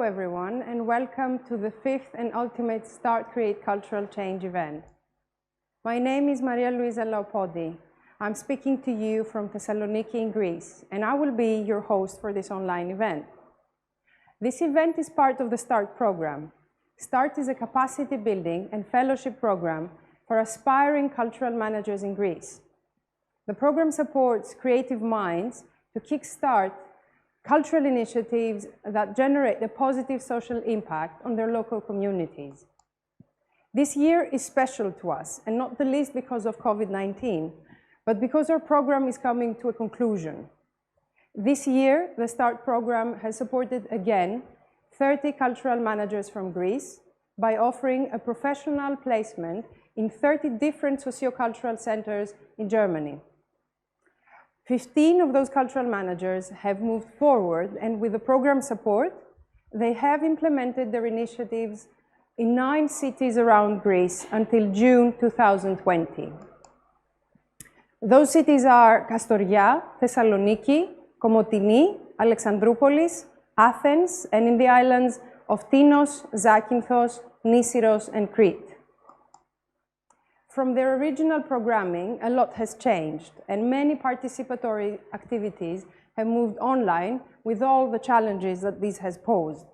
everyone, and welcome to the fifth and ultimate Start Create Cultural Change event. My name is Maria Luisa Laupodi. I'm speaking to you from Thessaloniki in Greece, and I will be your host for this online event. This event is part of the START program. START is a capacity building and fellowship program for aspiring cultural managers in Greece. The program supports creative minds to kickstart cultural initiatives that generate a positive social impact on their local communities. This year is special to us, and not the least because of COVID-19, but because our program is coming to a conclusion. This year, the START program has supported again 30 cultural managers from Greece by offering a professional placement in 30 different sociocultural centers in Germany. 15 of those cultural managers have moved forward, and with the program support, they have implemented their initiatives in 9 cities around Greece until June 2020. Those cities are Kastoria, Thessaloniki, Komotini, Alexandroupolis, Athens, and in the islands of Tinos, Zakynthos, Nisyros, and Crete. From their original programming, a lot has changed, and many participatory activities have moved online with all the challenges that this has posed.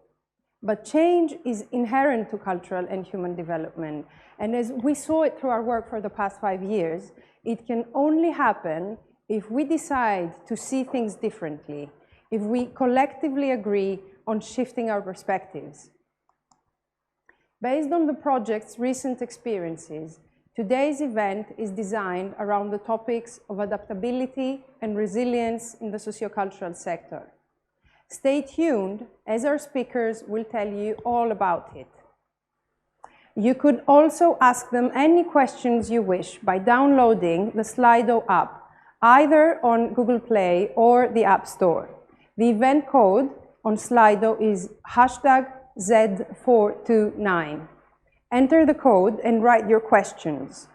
But change is inherent to cultural and human development, and as we saw it through our work for the past 5 years, it can only happen if we decide to see things differently, if we collectively agree on shifting our perspectives. Based on the project's recent experiences, today's event is designed around the topics of adaptability and resilience in the sociocultural sector. Stay tuned, as our speakers will tell you all about it. You could also ask them any questions you wish by downloading the Slido app, either on Google Play or the App Store. The event code on Slido is #Z429. Enter the code and write your questions.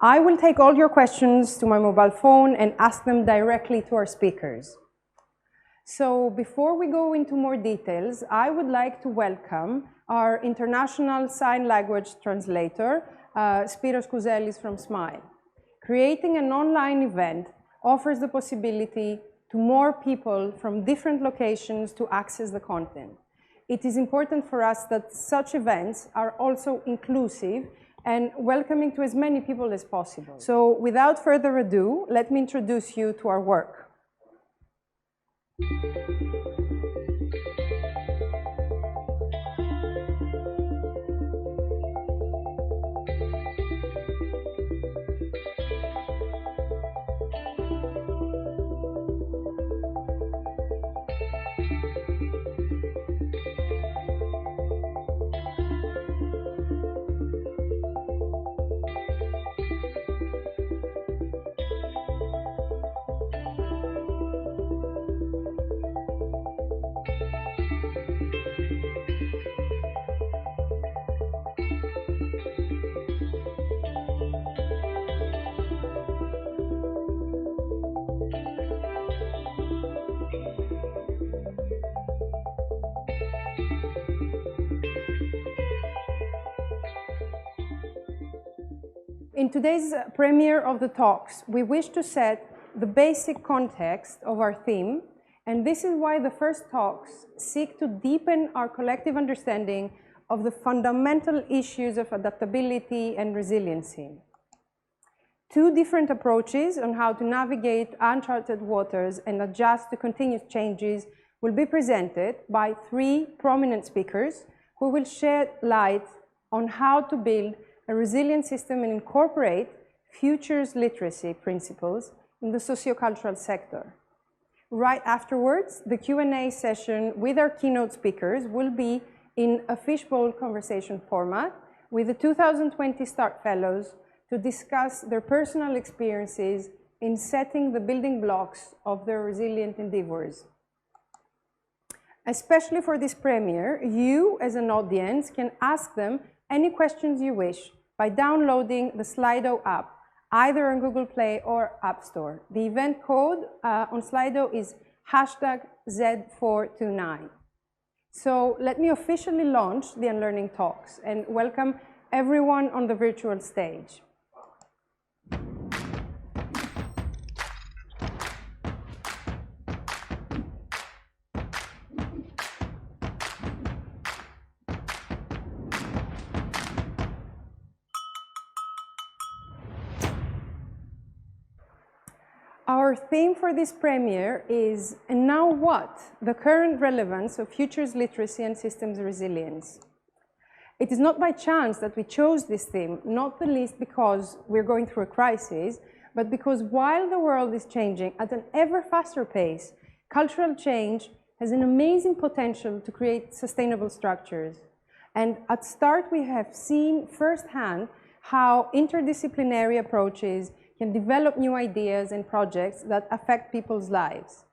I will take all your questions to my mobile phone and ask them directly to our speakers. So before we go into more details, I would like to welcome our international sign language translator, Spiros Kouzelis from SMILE. Creating an online event offers the possibility to more people from different locations to access the content. It is important for us that such events are also inclusive and welcoming to as many people as possible. So without further ado, let me introduce you to our work. In today's premiere of the talks, we wish to set the basic context of our theme, and this is why the first talks seek to deepen our collective understanding of the fundamental issues of adaptability and resiliency. 2 different approaches on how to navigate uncharted waters and adjust to continuous changes will be presented by 3 prominent speakers who will shed light on how to build a resilient system and incorporate futures literacy principles in the sociocultural sector. Right afterwards, the Q&A session with our keynote speakers will be in a fishbowl conversation format with the 2020 START Fellows to discuss their personal experiences in setting the building blocks of their resilient endeavors. Especially for this premiere, you as an audience can ask them any questions you wish by downloading the Slido app, either on Google Play or App Store. The event code on Slido is #Z429. So let me officially launch the Unlearning Talks and welcome everyone on the virtual stage. Our theme for this premiere is, and now what? The current relevance of futures literacy and systems resilience. It is not by chance that we chose this theme, not the least because we're going through a crisis, but because while the world is changing at an ever faster pace, cultural change has an amazing potential to create sustainable structures. And at START, we have seen firsthand how interdisciplinary approaches can develop new ideas and projects that affect people's lives.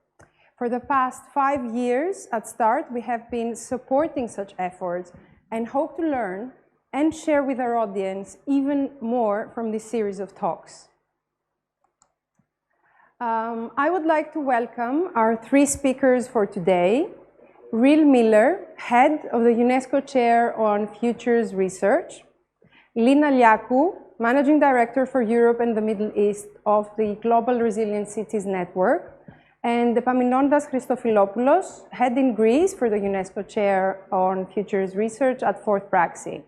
For the past 5 years at START, we have been supporting such efforts and hope to learn and share with our audience even more from this series of talks. I would like to welcome our 3 speakers for today. Riel Miller, head of the UNESCO Chair on Futures Research. Lina Liakou, Managing Director for Europe and the Middle East of the Global Resilient Cities Network, and Epaminondas Christofilopoulos, Head in Greece for the UNESCO Chair on Futures Research at Fourth Praxis.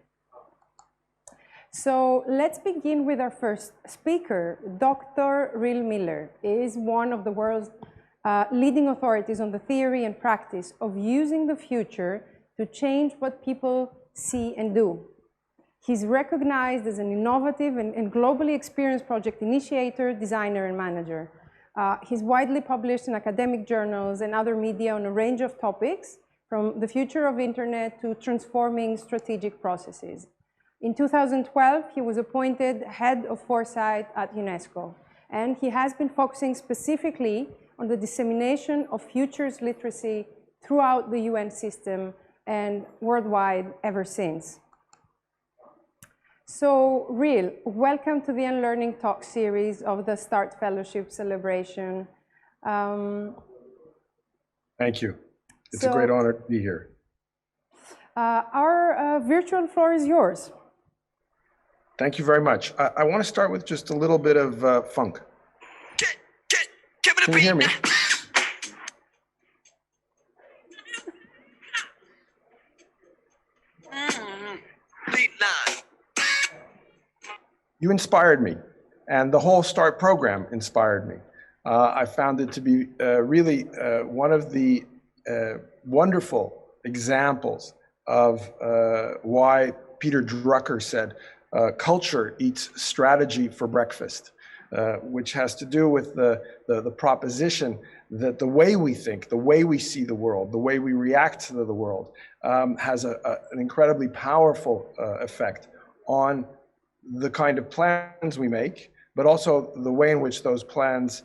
So let's begin with our first speaker. Dr. Riel Miller is one of the world's leading authorities on the theory and practice of using the future to change what people see and do. He's recognized as an innovative and globally experienced project initiator, designer, and manager. He's widely published in academic journals and other media on a range of topics, from the future of internet to transforming strategic processes. In 2012, he was appointed head of foresight at UNESCO, and he has been focusing specifically on the dissemination of futures literacy throughout the UN system and worldwide ever since. So, Riel, welcome to the Unlearning Talks series of the START Fellowship Celebration. Thank you. It's a great honor to be here. Our virtual floor is yours. Thank you very much. I want to start with just a little bit of funk. Can you hear me? You inspired me, and the whole START program inspired me. I found it to be really one of the wonderful examples of why Peter Drucker said, culture eats strategy for breakfast, which has to do with the proposition that the way we think, the way we see the world, the way we react to the world has an incredibly powerful effect on the kind of plans we make, but also the way in which those plans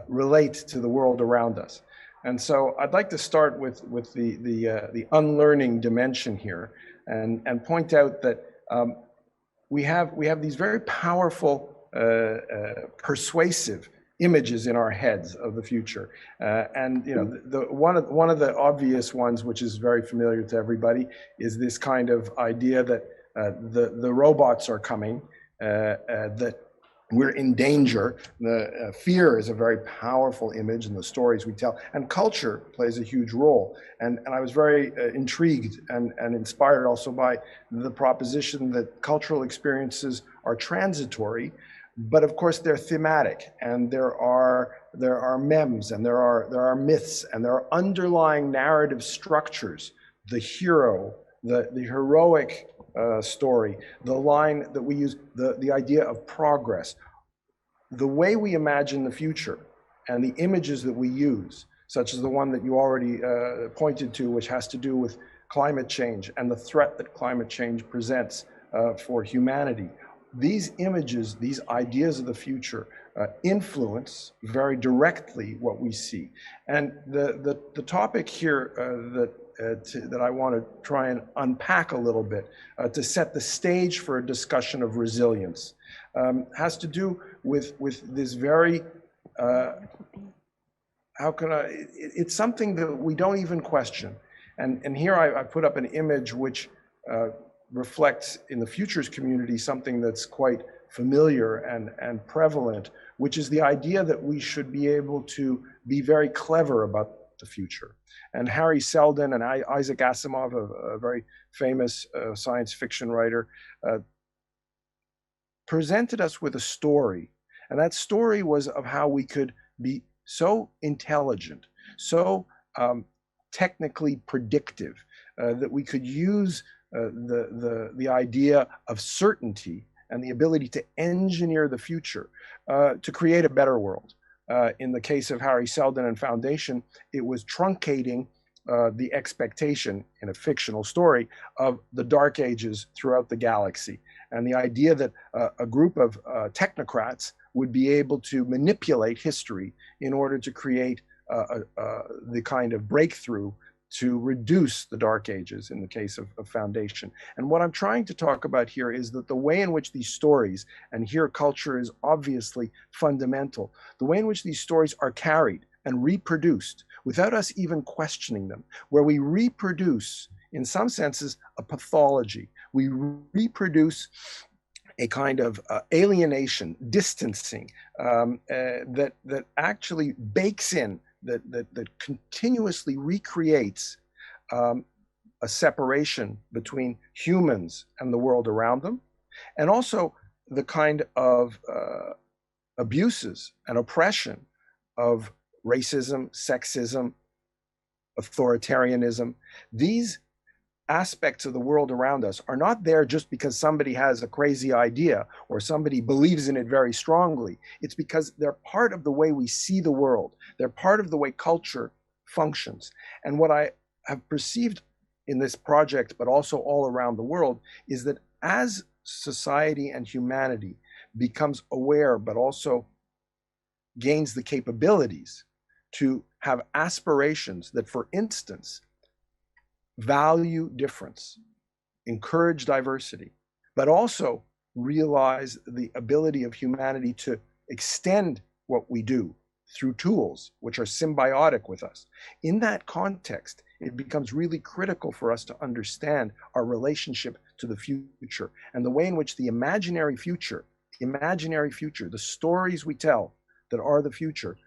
relate to the world around us. And so I'd like to start with the unlearning dimension here and point out that we have these very powerful, persuasive images in our heads of the future. And you know, one of the obvious ones, which is very familiar to everybody, is this kind of idea that the robots are coming, that we're in danger. The fear is a very powerful image in the stories we tell, and culture plays a huge role. And I was very intrigued and inspired also by the proposition that cultural experiences are transitory, but of course they're thematic, and there are memes, and there are myths, and there are underlying narrative structures. The hero, the heroic story, the line that we use, the idea of progress, the way we imagine the future, and the images that we use, such as the one that you already pointed to, which has to do with climate change and the threat that climate change presents for humanity. These images, these ideas of the future influence very directly what we see. And the topic here that I want to try and unpack a little bit to set the stage for a discussion of resilience has to do with this very, it's something that we don't even question. And here I put up an image which reflects in the futures community something that's quite familiar and prevalent, which is the idea that we should be able to be very clever about the future. And Harry Seldon and Isaac Asimov, a very famous science fiction writer, presented us with a story. And that story was of how we could be so intelligent, so technically predictive, that we could use the idea of certainty and the ability to engineer the future to create a better world. In the case of Harry Seldon and Foundation, it was truncating the expectation in a fictional story of the dark ages throughout the galaxy. And the idea that a group of technocrats would be able to manipulate history in order to create the kind of breakthrough to reduce the dark ages in the case of Foundation. And what I'm trying to talk about here is that the way in which these stories, and here culture is obviously fundamental, the way in which these stories are carried and reproduced without us even questioning them, where we reproduce, in some senses, a pathology. We reproduce a kind of alienation, distancing, that actually bakes in, that continuously recreates a separation between humans and the world around them, and also the kind of abuses and oppression of racism, sexism, authoritarianism. These aspects of the world around us are not there just because somebody has a crazy idea or somebody believes in it very strongly. It's because they're part of the way we see the world. They're part of the way culture functions. And what I have perceived in this project, but also all around the world, is that as society and humanity becomes aware, but also gains the capabilities to have aspirations that, for instance, value difference, encourage diversity, but also realize the ability of humanity to extend what we do through tools which are symbiotic with us. In that context, it becomes really critical for us to understand our relationship to the future and the way in which the imaginary future, the stories we tell that are the future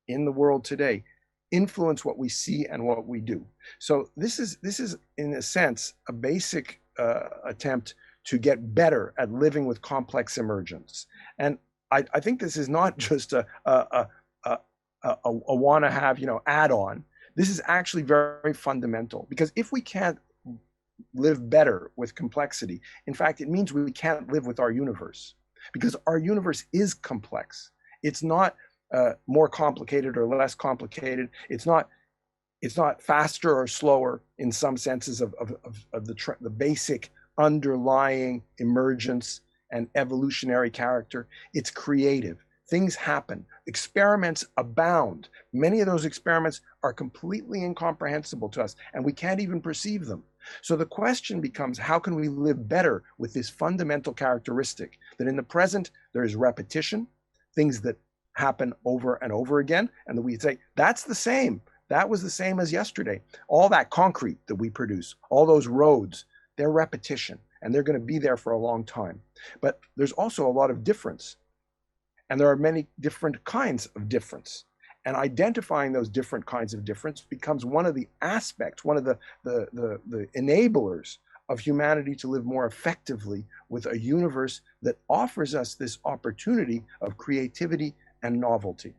in the world today, influence what we see and what we do. So this is in a sense a basic attempt to get better at living with complex emergence. And I think this is not just a want to have, add-on. This is actually very fundamental, because if we can't live better with complexity, in fact, it means we can't live with our universe, because our universe is complex. It's not more complicated or less complicated. It's not faster or slower in some senses of the basic underlying emergence and evolutionary character. It's creative. Things happen. Experiments abound. Many of those experiments are completely incomprehensible to us, and we can't even perceive them. So the question becomes, how can we live better with this fundamental characteristic that in the present there is repetition, things that happen over and over again, and that we say, that's the same. That was the same as yesterday. All that concrete that we produce, all those roads, they're repetition, and they're going to be there for a long time. But there's also a lot of difference, and there are many different kinds of difference. And identifying those different kinds of difference becomes one of the aspects, one of the enablers of humanity to live more effectively with a universe that offers us this opportunity of creativity and novelty.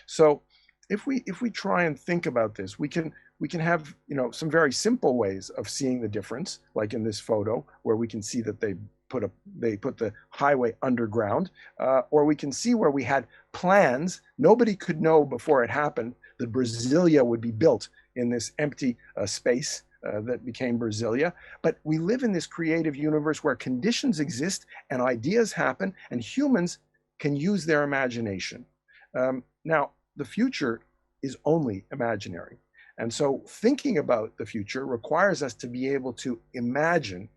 So if we try and think about this, we can have some very simple ways of seeing the difference, like in this photo where we can see that they put the highway underground, or we can see where we had plans. Nobody could know before it happened that Brasilia would be built in this empty space that became Brasilia. But we live in this creative universe where conditions exist and ideas happen, and humans can use their imagination. Now, the future is only imaginary. And so thinking about the future requires us to be able to imagine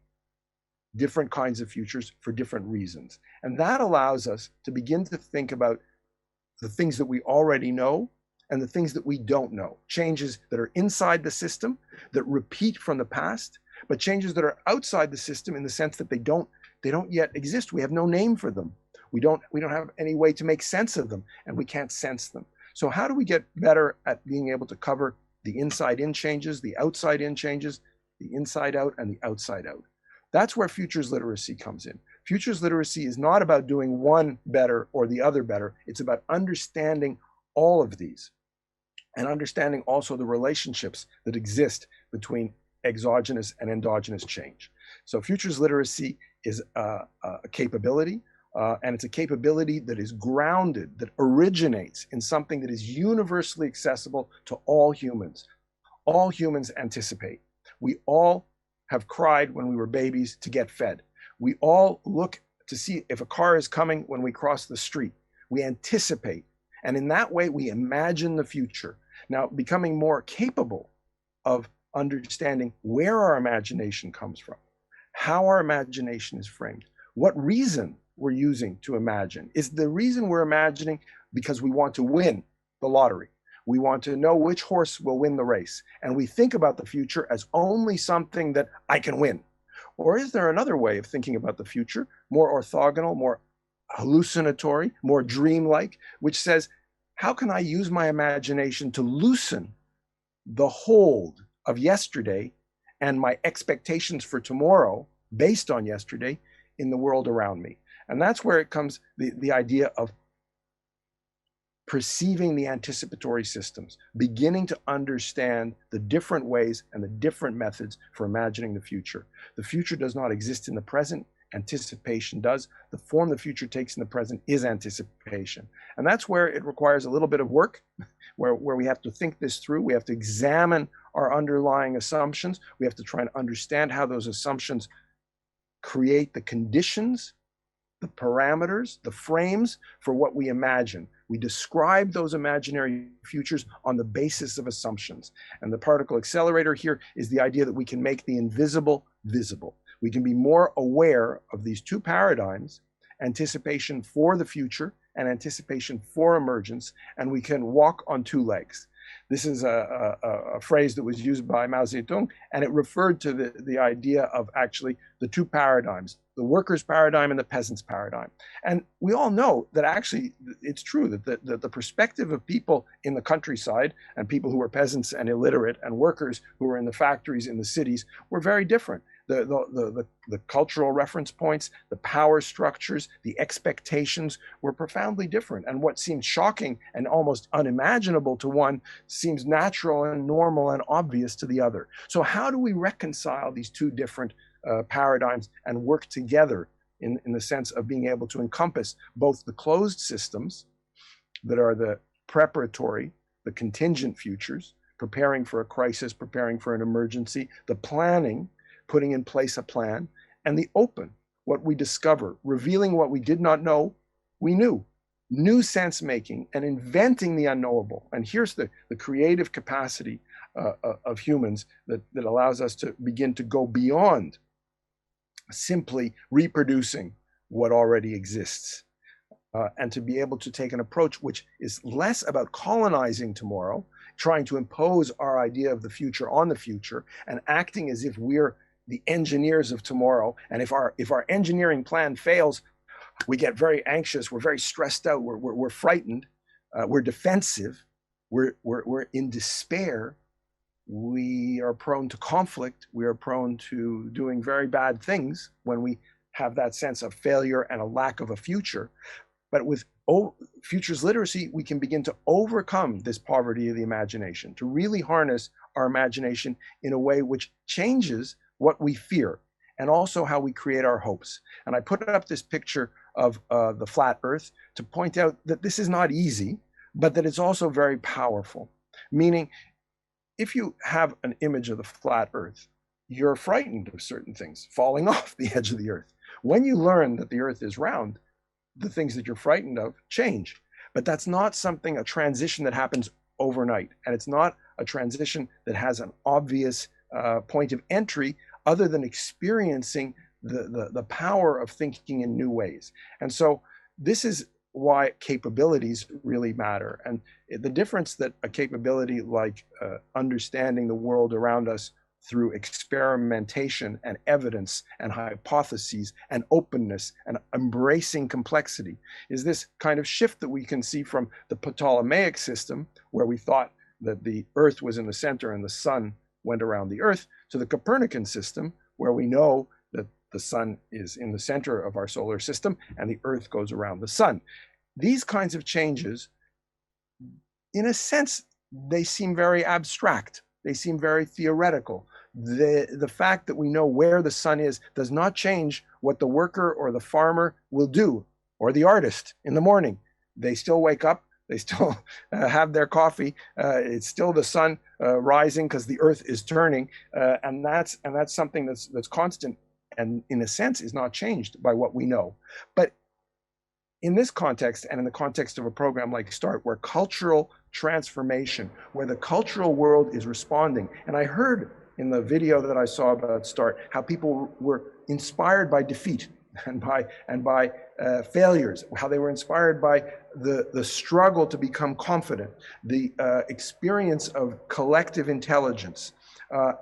different kinds of futures for different reasons. And that allows us to begin to think about the things that we already know and the things that we don't know. Changes that are inside the system, that repeat from the past, but changes that are outside the system in the sense that they don't yet exist. We have no name for them. We don't have any way to make sense of them, and we can't sense them. So how do we get better at being able to cover the inside in changes, the outside in changes, the inside out, and the outside out? That's where futures literacy comes in. Futures literacy is not about doing one better or the other better. It's about understanding all of these and understanding also the relationships that exist between exogenous and endogenous change. So futures literacy is a capability, and it's a capability that is grounded, that originates in something that is universally accessible to all humans. All humans anticipate. We all have cried when we were babies to get fed. We all look to see if a car is coming when we cross the street. We anticipate. And in that way, we imagine the future. Now, becoming more capable of understanding where our imagination comes from, how our imagination is framed, what reason we're using to imagine. Is the reason we're imagining because we want to win the lottery? We want to know which horse will win the race. And we think about the future as only something that I can win. Or is there another way of thinking about the future, more orthogonal, more hallucinatory, more dreamlike, which says, how can I use my imagination to loosen the hold of yesterday and my expectations for tomorrow based on yesterday in the world around me? And that's where it comes, the idea of perceiving the anticipatory systems, beginning to understand the different ways and the different methods for imagining the future. The future does not exist in the present. Anticipation does. The form the future takes in the present is anticipation. And that's where it requires a little bit of work, where we have to think this through. We have to examine our underlying assumptions. We have to try and understand how those assumptions create the conditions, the parameters, the frames for what we imagine. We describe those imaginary futures on the basis of assumptions. And the particle accelerator here is the idea that we can make the invisible visible. We can be more aware of these two paradigms, anticipation for the future and anticipation for emergence, and we can walk on two legs. This is a phrase that was used by Mao Zedong, and it referred to the idea of actually the two paradigms, the workers' paradigm and the peasants' paradigm. And we all know that actually it's true that the perspective of people in the countryside and people who were peasants and illiterate and workers who were in the factories in the cities were very different. The cultural reference points, the power structures, the expectations were profoundly different. And what seemed shocking and almost unimaginable to one seems natural and normal and obvious to the other. So how do we reconcile these two different paradigms and work together in the sense of being able to encompass both the closed systems that are the preparatory, the contingent futures, preparing for a crisis, preparing for an emergency, the planning, putting in place a plan, and the open, what we discover, revealing what we did not know, we knew. New sense making and inventing the unknowable. And here's the creative capacity of humans that allows us to begin to go beyond simply reproducing what already exists, and to be able to take an approach which is less about colonizing tomorrow, trying to impose our idea of the future on the future, and acting as if we're the engineers of tomorrow. And if our engineering plan fails, we get very anxious, we're very stressed out, we're frightened, we're defensive, we're in despair, we are prone to conflict, we are prone to doing very bad things when we have that sense of failure and a lack of a future. But with futures literacy, we can begin to overcome this poverty of the imagination, to really harness our imagination in a way which changes what we fear and also how we create our hopes. And I put up this picture of the flat earth to point out that this is not easy, but that it's also very powerful. Meaning, if you have an image of the flat earth, you're frightened of certain things falling off the edge of the earth. When you learn that the earth is round, the things that you're frightened of change. But that's not something, a transition that happens overnight. And it's not a transition that has an obvious point of entry other than experiencing the power of thinking in new ways. And so this is why capabilities really matter. And the difference that a capability like understanding the world around us through experimentation and evidence and hypotheses and openness and embracing complexity is this kind of shift that we can see from the Ptolemaic system, where we thought that the Earth was in the center and the sun went around the Earth, to the Copernican system, where we know that the sun is in the center of our solar system and the Earth goes around the sun. These kinds of changes, in a sense, they seem very abstract. They seem very theoretical. The fact that we know where the sun is does not change what the worker or the farmer will do, or the artist in the morning. They still wake up, they still have their coffee. It's still the sun rising because the earth is turning, and that's something that's constant, and in a sense is not changed by what we know. But in this context, and in the context of a program like START, where cultural transformation, where the cultural world is responding, and I heard in the video that I saw about START how people were inspired by defeat and by failures, how they were inspired by the struggle to become confident, the experience of collective intelligence,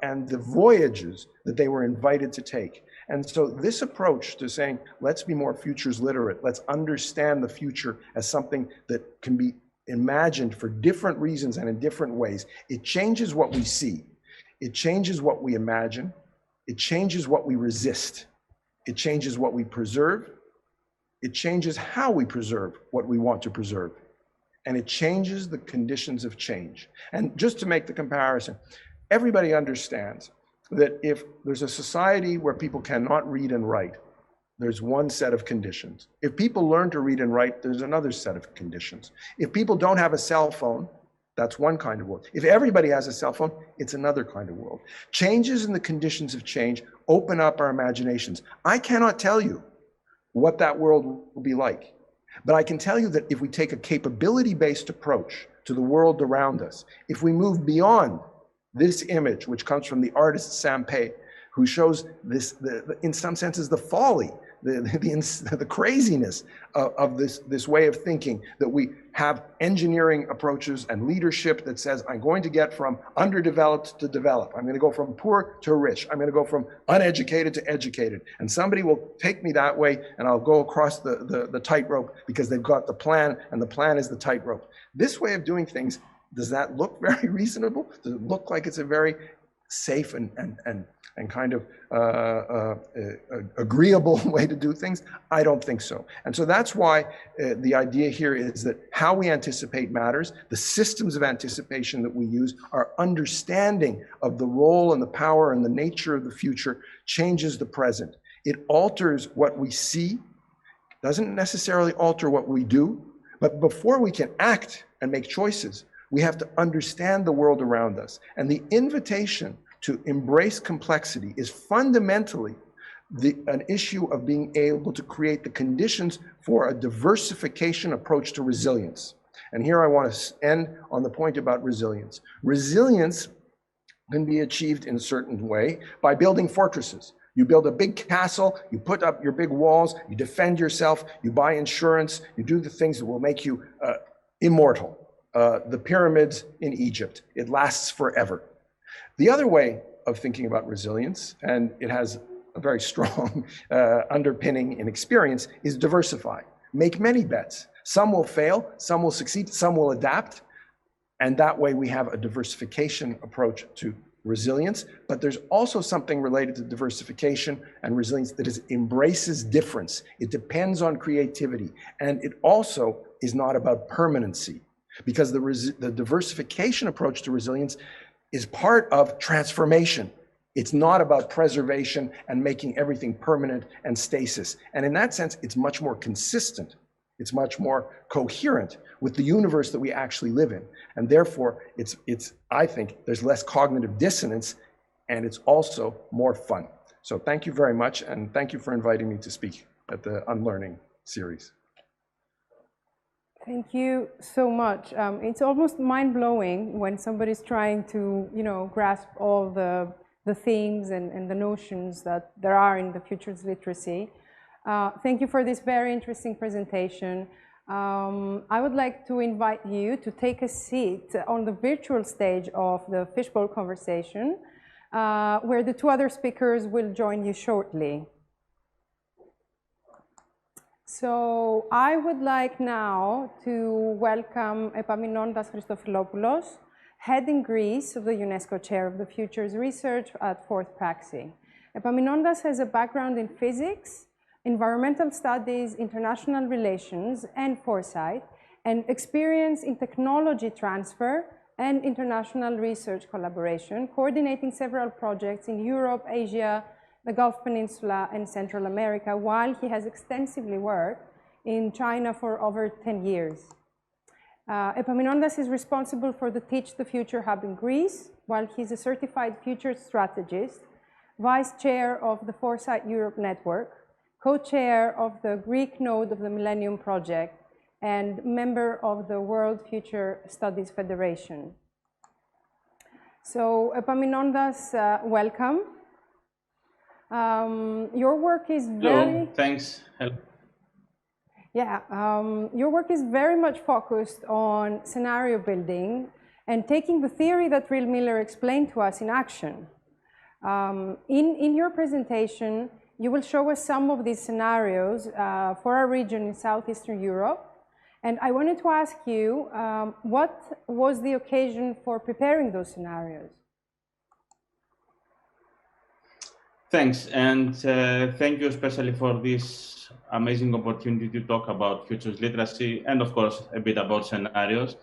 and the voyages that they were invited to take. And so this approach to saying, let's be more futures literate, let's understand the future as something that can be imagined for different reasons and in different ways, it changes what we see, it changes what we imagine, it changes what we resist, it changes what we preserve, it changes how we preserve what we want to preserve, and it changes the conditions of change. And just to make the comparison, everybody understands that if there's a society where people cannot read and write, there's one set of conditions. If people learn to read and write, there's another set of conditions. If people don't have a cell phone, that's one kind of world. If everybody has a cell phone, it's another kind of world. Changes in the conditions of change open up our imaginations. I cannot tell you what that world will be like, but I can tell you that if we take a capability-based approach to the world around us, if we move beyond this image, which comes from the artist Sampé, who shows this, in some senses, the folly, the craziness of this way of thinking, that we have engineering approaches and leadership that says, I'm going to get from underdeveloped to developed. I'm going to go from poor to rich. I'm going to go from uneducated to educated. And somebody will take me that way, and I'll go across the tightrope because they've got the plan, and the plan is the tightrope. This way of doing things, does that look very reasonable? Does it look like it's a very safe and kind of agreeable way to do things? I don't think so. And so that's why the idea here is that how we anticipate matters. The systems of anticipation that we use, our understanding of the role and the power and the nature of the future changes the present. It alters what we see, doesn't necessarily alter what we do, but before we can act and make choices, we have to understand the world around us. And the invitation to embrace complexity is fundamentally an issue of being able to create the conditions for a diversification approach to resilience. And here I want to end on the point about resilience. Resilience can be achieved in a certain way by building fortresses. You build a big castle, you put up your big walls, you defend yourself, you buy insurance, you do the things that will make you immortal. The pyramids in Egypt, it lasts forever. The other way of thinking about resilience, and it has a very strong underpinning in experience, is diversify. Make many bets. Some will fail, some will succeed, some will adapt, and that way we have a diversification approach to resilience. But there's also something related to diversification and resilience that embraces difference. It depends on creativity, and it also is not about permanency, because the diversification approach to resilience is part of transformation. It's not about preservation and making everything permanent and stasis. And in that sense, it's much more consistent. It's much more coherent with the universe that we actually live in. And therefore, I think there's less cognitive dissonance, and it's also more fun. So thank you very much, and thank you for inviting me to speak at the Unlearning series. Thank you so much. It's almost mind-blowing when somebody's trying to, grasp all the themes and the notions that there are in the futures literacy. Thank you for this very interesting presentation. I would like to invite you to take a seat on the virtual stage of the fishbowl conversation, where the two other speakers will join you shortly. So I would like now to welcome Epaminondas Christofilopoulos, head in Greece of the UNESCO Chair of the Futures Research at Fourth Praxis. Epaminondas has a background in physics, environmental studies, international relations, and foresight, and experience in technology transfer and international research collaboration, coordinating several projects in Europe, Asia, the Gulf Peninsula, and Central America, while he has extensively worked in China for over 10 years. Epaminondas is responsible for the Teach the Future Hub in Greece, while he's a certified future strategist, vice chair of the Foresight Europe Network, co-chair of the Greek node of the Millennium Project, and member of the World Future Studies Federation. So Epaminondas, welcome. Your work is very... Hello, thanks. Hello. Yeah, your work is very much focused on scenario building and taking the theory that Riel Miller explained to us in action. In your presentation, you will show us some of these scenarios for our region in Southeastern Europe. And I wanted to ask you, what was the occasion for preparing those scenarios? Thanks, and thank you especially for this amazing opportunity to talk about futures literacy and, of course, a bit about scenarios,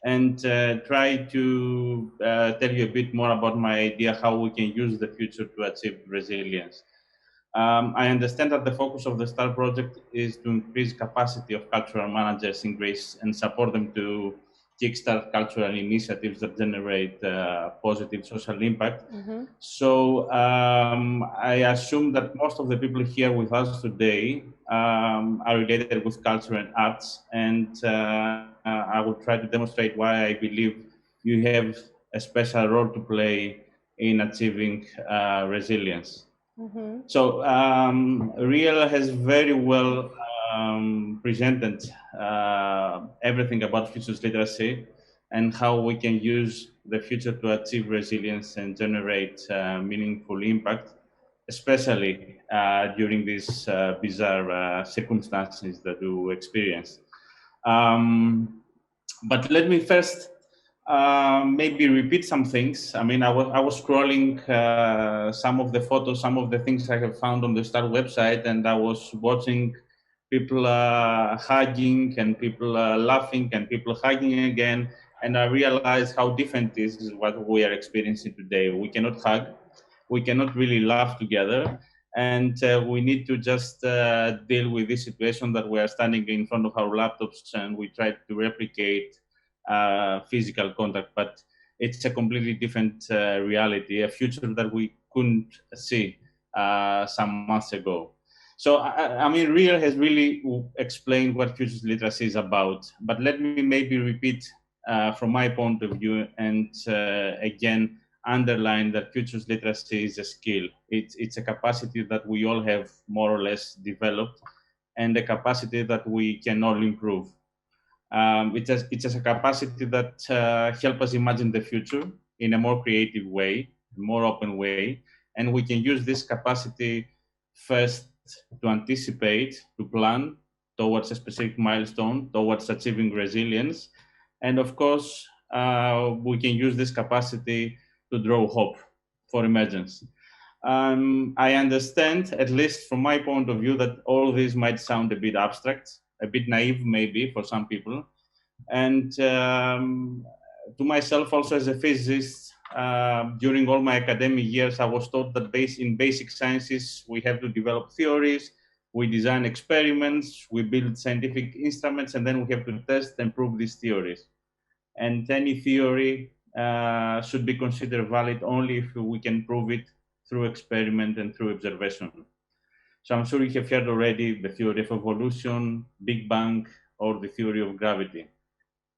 and try to tell you a bit more about my idea how we can use the future to achieve resilience. I understand that the focus of the STAR project is to increase capacity of cultural managers in Greece and support them to kickstart cultural initiatives that generate positive social impact. Mm-hmm. So I assume that most of the people here with us today are related with culture and arts, and I will try to demonstrate why I believe you have a special role to play in achieving resilience. Mm-hmm. So Riel has very well presented everything about futures literacy and how we can use the future to achieve resilience and generate meaningful impact, especially during these bizarre circumstances that we experience. But let me first maybe repeat some things. I mean, I was scrolling some of the photos, some of the things I have found on the STAR website, and I was watching people hugging and people laughing and people hugging again. And I realized how different this is what we are experiencing today. We cannot hug, we cannot really laugh together. And we need to just deal with this situation that we are standing in front of our laptops and we try to replicate physical contact, but it's a completely different reality, a future that we couldn't see some months ago. So, I mean, Riel has really explained what futures literacy is about, but let me maybe repeat from my point of view and again, underline that futures literacy is a skill. It's a capacity that we all have more or less developed and a capacity that we can all improve. It's a capacity that helps us imagine the future in a more creative way, more open way, and we can use this capacity first to anticipate, to plan towards a specific milestone, towards achieving resilience, and of course, we can use this capacity to draw hope for emergence. I understand, at least from my point of view, that all this might sound a bit abstract, a bit naive maybe for some people. And to myself also as a physicist, during all my academic years, I was taught that in basic sciences, we have to develop theories, we design experiments, we build scientific instruments, and then we have to test and prove these theories. And any theory should be considered valid only if we can prove it through experiment and through observation. So I'm sure you have heard already the theory of evolution, Big Bang, or the theory of gravity.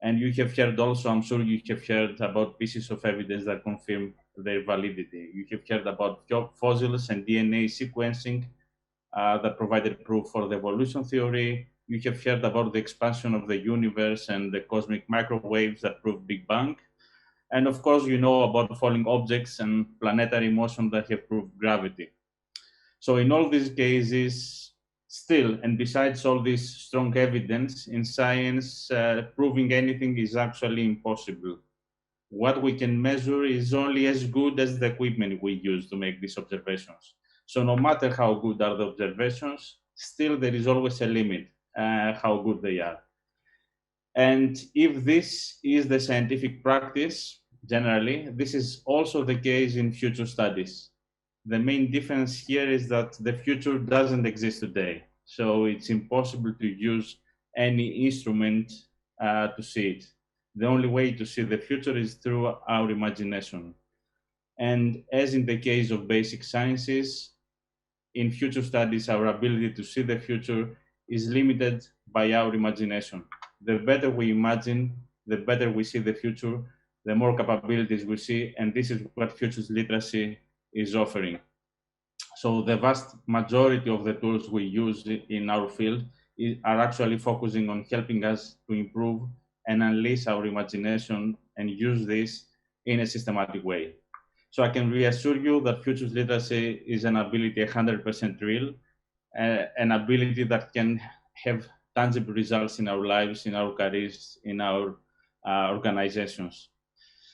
And you have heard also, I'm sure you have heard about pieces of evidence that confirm their validity. You have heard about fossils and DNA sequencing that provided proof for the evolution theory. You have heard about the expansion of the universe and the cosmic microwaves that prove Big Bang. And of course, you know about falling objects and planetary motion that have proved gravity. So in all these cases, still, and besides all this strong evidence in science, proving anything is actually impossible. What we can measure is only as good as the equipment we use to make these observations. So no matter how good are the observations, still there is always a limit how good they are. And if this is the scientific practice, generally, this is also the case in future studies. The main difference here is that the future doesn't exist today. So it's impossible to use any instrument to see it. The only way to see the future is through our imagination. And as in the case of basic sciences, in future studies, our ability to see the future is limited by our imagination. The better we imagine, the better we see the future, the more capabilities we see, and this is what futures literacy is offering. So the vast majority of the tools we use in our field are actually focusing on helping us to improve and unleash our imagination and use this in a systematic way. So I can reassure you that futures literacy is an ability 100% real, an ability that can have tangible results in our lives, in our careers, in our organizations.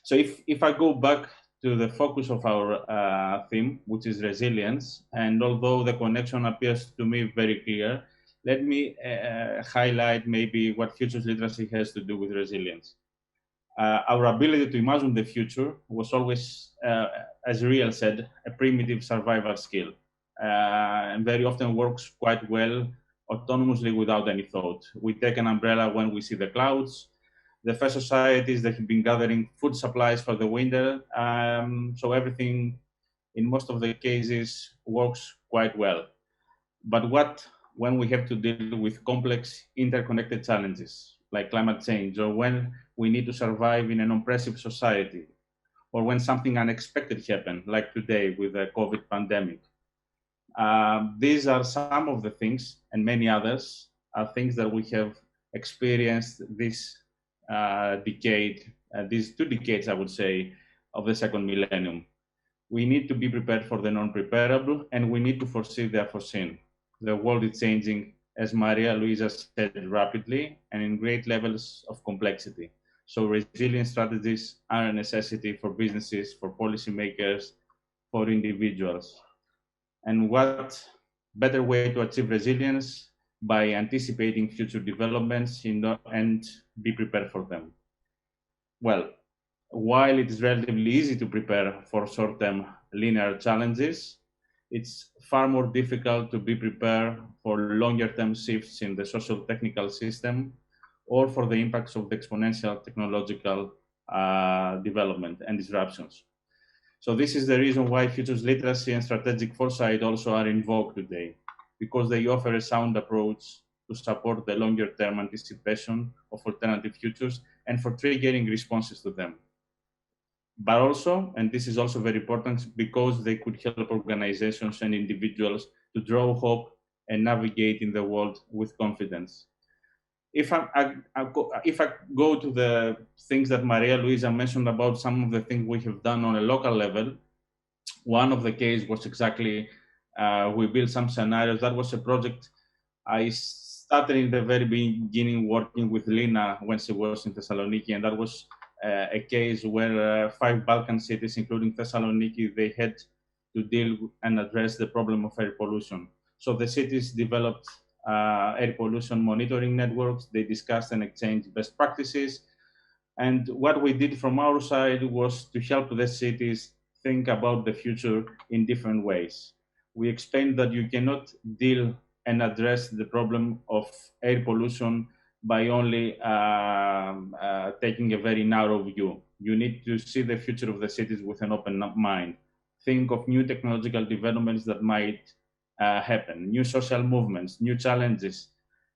So if I go back to the focus of our theme, which is resilience, and although the connection appears to me very clear, let me highlight maybe what futures literacy has to do with resilience. Our ability to imagine the future was always, as Riel said, a primitive survival skill, and very often works quite well autonomously without any thought. We take an umbrella when we see the clouds. The first societies that have been gathering food supplies for the winter, so everything in most of the cases works quite well. But what when we have to deal with complex interconnected challenges like climate change, or when we need to survive in an oppressive society, or when something unexpected happens, like today with the COVID pandemic? These are some of the things, and many others are things that we have experienced this decade, these 2 decades, I would say, of the second millennium. We need to be prepared for the non-preparable, and we need to foresee the unforeseen. The world is changing, as Maria Luisa said, rapidly and in great levels of complexity. So resilient strategies are a necessity for businesses, for policymakers, for individuals. And what better way to achieve resilience by anticipating future developments and be prepared for them? Well, while it is relatively easy to prepare for short-term linear challenges, it's far more difficult to be prepared for longer-term shifts in the social technical system or for the impacts of the exponential technological development and disruptions. So this is the reason why futures literacy and strategic foresight also are in vogue today, because they offer a sound approach to support the longer-term anticipation of alternative futures and for triggering responses to them. But also, and this is also very important, because they could help organizations and individuals to draw hope and navigate in the world with confidence. If I go to the things that Maria Luisa mentioned about some of the things we have done on a local level, one of the cases was exactly, we built some scenarios. That was a project I started in the very beginning working with Lina when she was in Thessaloniki, and that was a case where 5 Balkan cities, including Thessaloniki, they had to deal and address the problem of air pollution. So the cities developed air pollution monitoring networks. They discussed and exchanged best practices. And what we did from our side was to help the cities think about the future in different ways. We explained that you cannot deal and address the problem of air pollution by only taking a very narrow view. You need to see the future of the cities with an open mind. Think of new technological developments that might happen, new social movements, new challenges.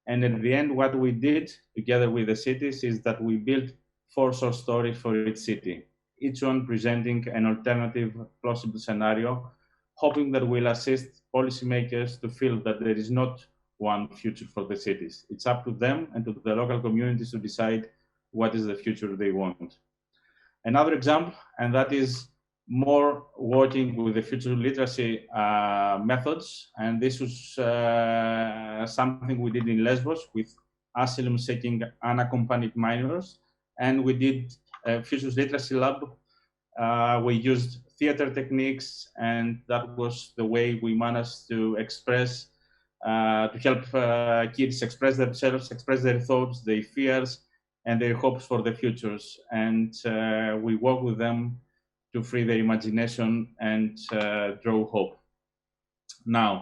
And at the end, what we did together with the cities is that we built 4 short stories for each city, each one presenting an alternative plausible scenario, hoping that will assist policymakers to feel that there is not one future for the cities. It's up to them and to the local communities to decide what is the future they want. Another example, and that is more working with the future literacy methods. And this was something we did in Lesbos with asylum-seeking unaccompanied minors. And we did a futures literacy lab. We used theater techniques, and that was the way we managed to express, to help kids express themselves, express their thoughts, their fears, and their hopes for the futures. And we work with them to free their imagination and draw hope. Now,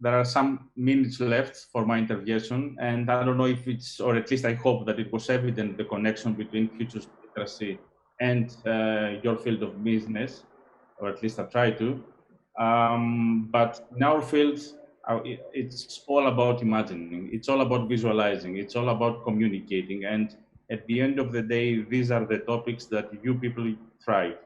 there are some minutes left for my intervention, and I don't know if it's, or at least I hope that it was evident, the connection between futures literacy and your field of business, or at least I try to. But in our field, it's all about imagining, it's all about visualizing, it's all about communicating. And at the end of the day, these are the topics that you people thrive.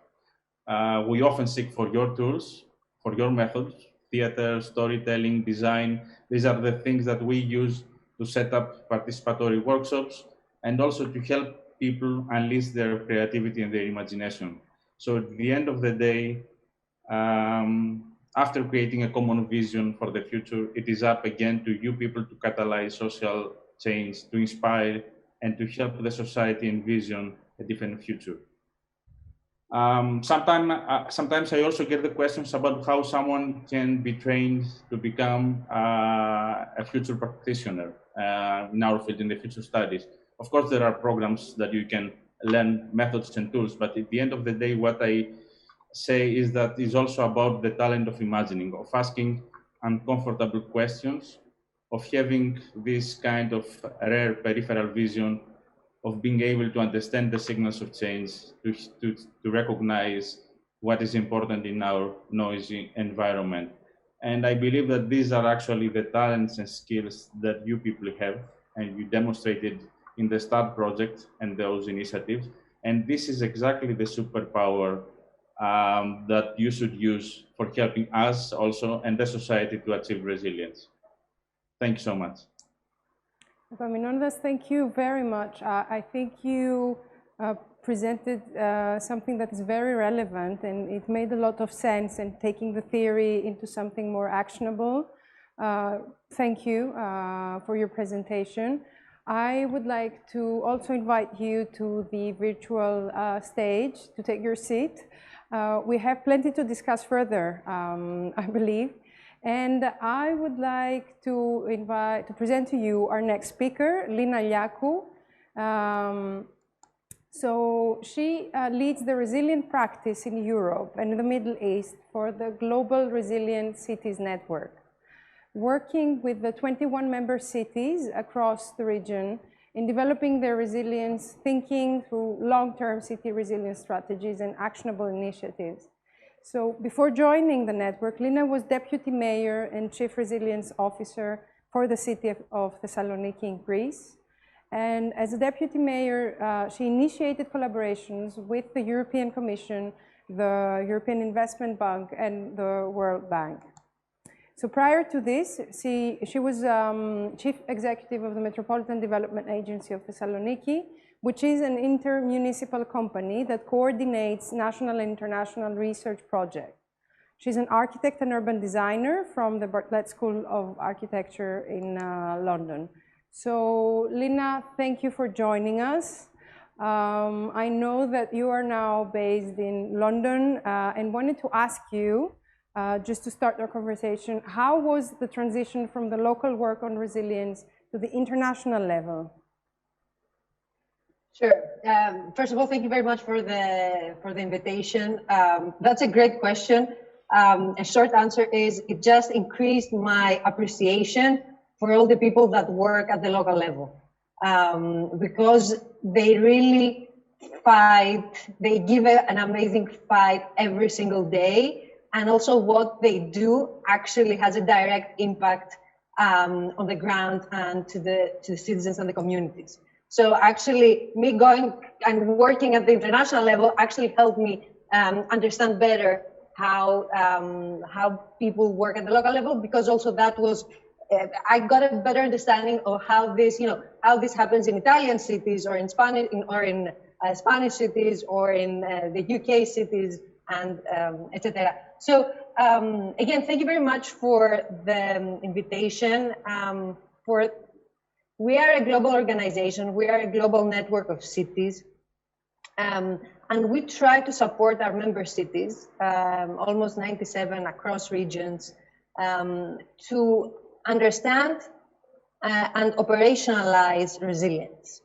We often seek for your tools, for your methods, theater, storytelling, design. These are the things that we use to set up participatory workshops and also to help people unleash their creativity and their imagination. So at the end of the day, after creating a common vision for the future, it is up again to you people to catalyze social change, to inspire, and to help the society envision a different future. Sometimes I also get the questions about how someone can be trained to become a future practitioner in our field, in the future studies. Of course, there are programs that you can learn methods and tools, but at the end of the day, what I say is that it's also about the talent of imagining, of asking uncomfortable questions, of having this kind of rare peripheral vision, of being able to understand the signals of change, to recognize what is important in our noisy environment. And I believe that these are actually the talents and skills that you people have, and you demonstrated in the START project and those initiatives. And this is exactly the superpower that you should use for helping us also and the society to achieve resilience. Thank you so much. Epaminondas, thank you very much. I think you presented something that is very relevant, and it made a lot of sense in taking the theory into something more actionable. Thank you for your presentation. I would like to also invite you to the virtual stage to take your seat. We have plenty to discuss further, I believe. And I would like to present to you our next speaker, Lina Liakou. So she leads the resilient practice in Europe and the Middle East for the Global Resilient Cities Network, working with the 21 member cities across the region in developing their resilience thinking through long-term city resilience strategies and actionable initiatives. So before joining the network, Lina was Deputy Mayor and Chief Resilience Officer for the city of Thessaloniki in Greece. And as a Deputy Mayor, she initiated collaborations with the European Commission, the European Investment Bank, and the World Bank. So prior to this, she was Chief Executive of the Metropolitan Development Agency of Thessaloniki, which is an inter-municipal company that coordinates national and international research projects. She's an architect and urban designer from the Bartlett School of Architecture in London. So, Lina, thank you for joining us. I know that you are now based in London and wanted to ask you, just to start our conversation, how was the transition from the local work on resilience to the international level? Sure. First of all, thank you very much for the invitation. That's a great question. A short answer is it just increased my appreciation for all the people that work at the local level, because they really fight. They give an amazing fight every single day, and also what they do actually has a direct impact on the ground and to the citizens and the communities. So actually, me going and working at the international level actually helped me understand better how people work at the local level, because also that was I got a better understanding of how this happens in Italian cities or in Spanish Spanish cities or in the UK cities and etc. So again, thank you very much for the invitation. We are a global organization. We are a global network of cities. And we try to support our member cities, almost 97 across regions, to understand and operationalize resilience.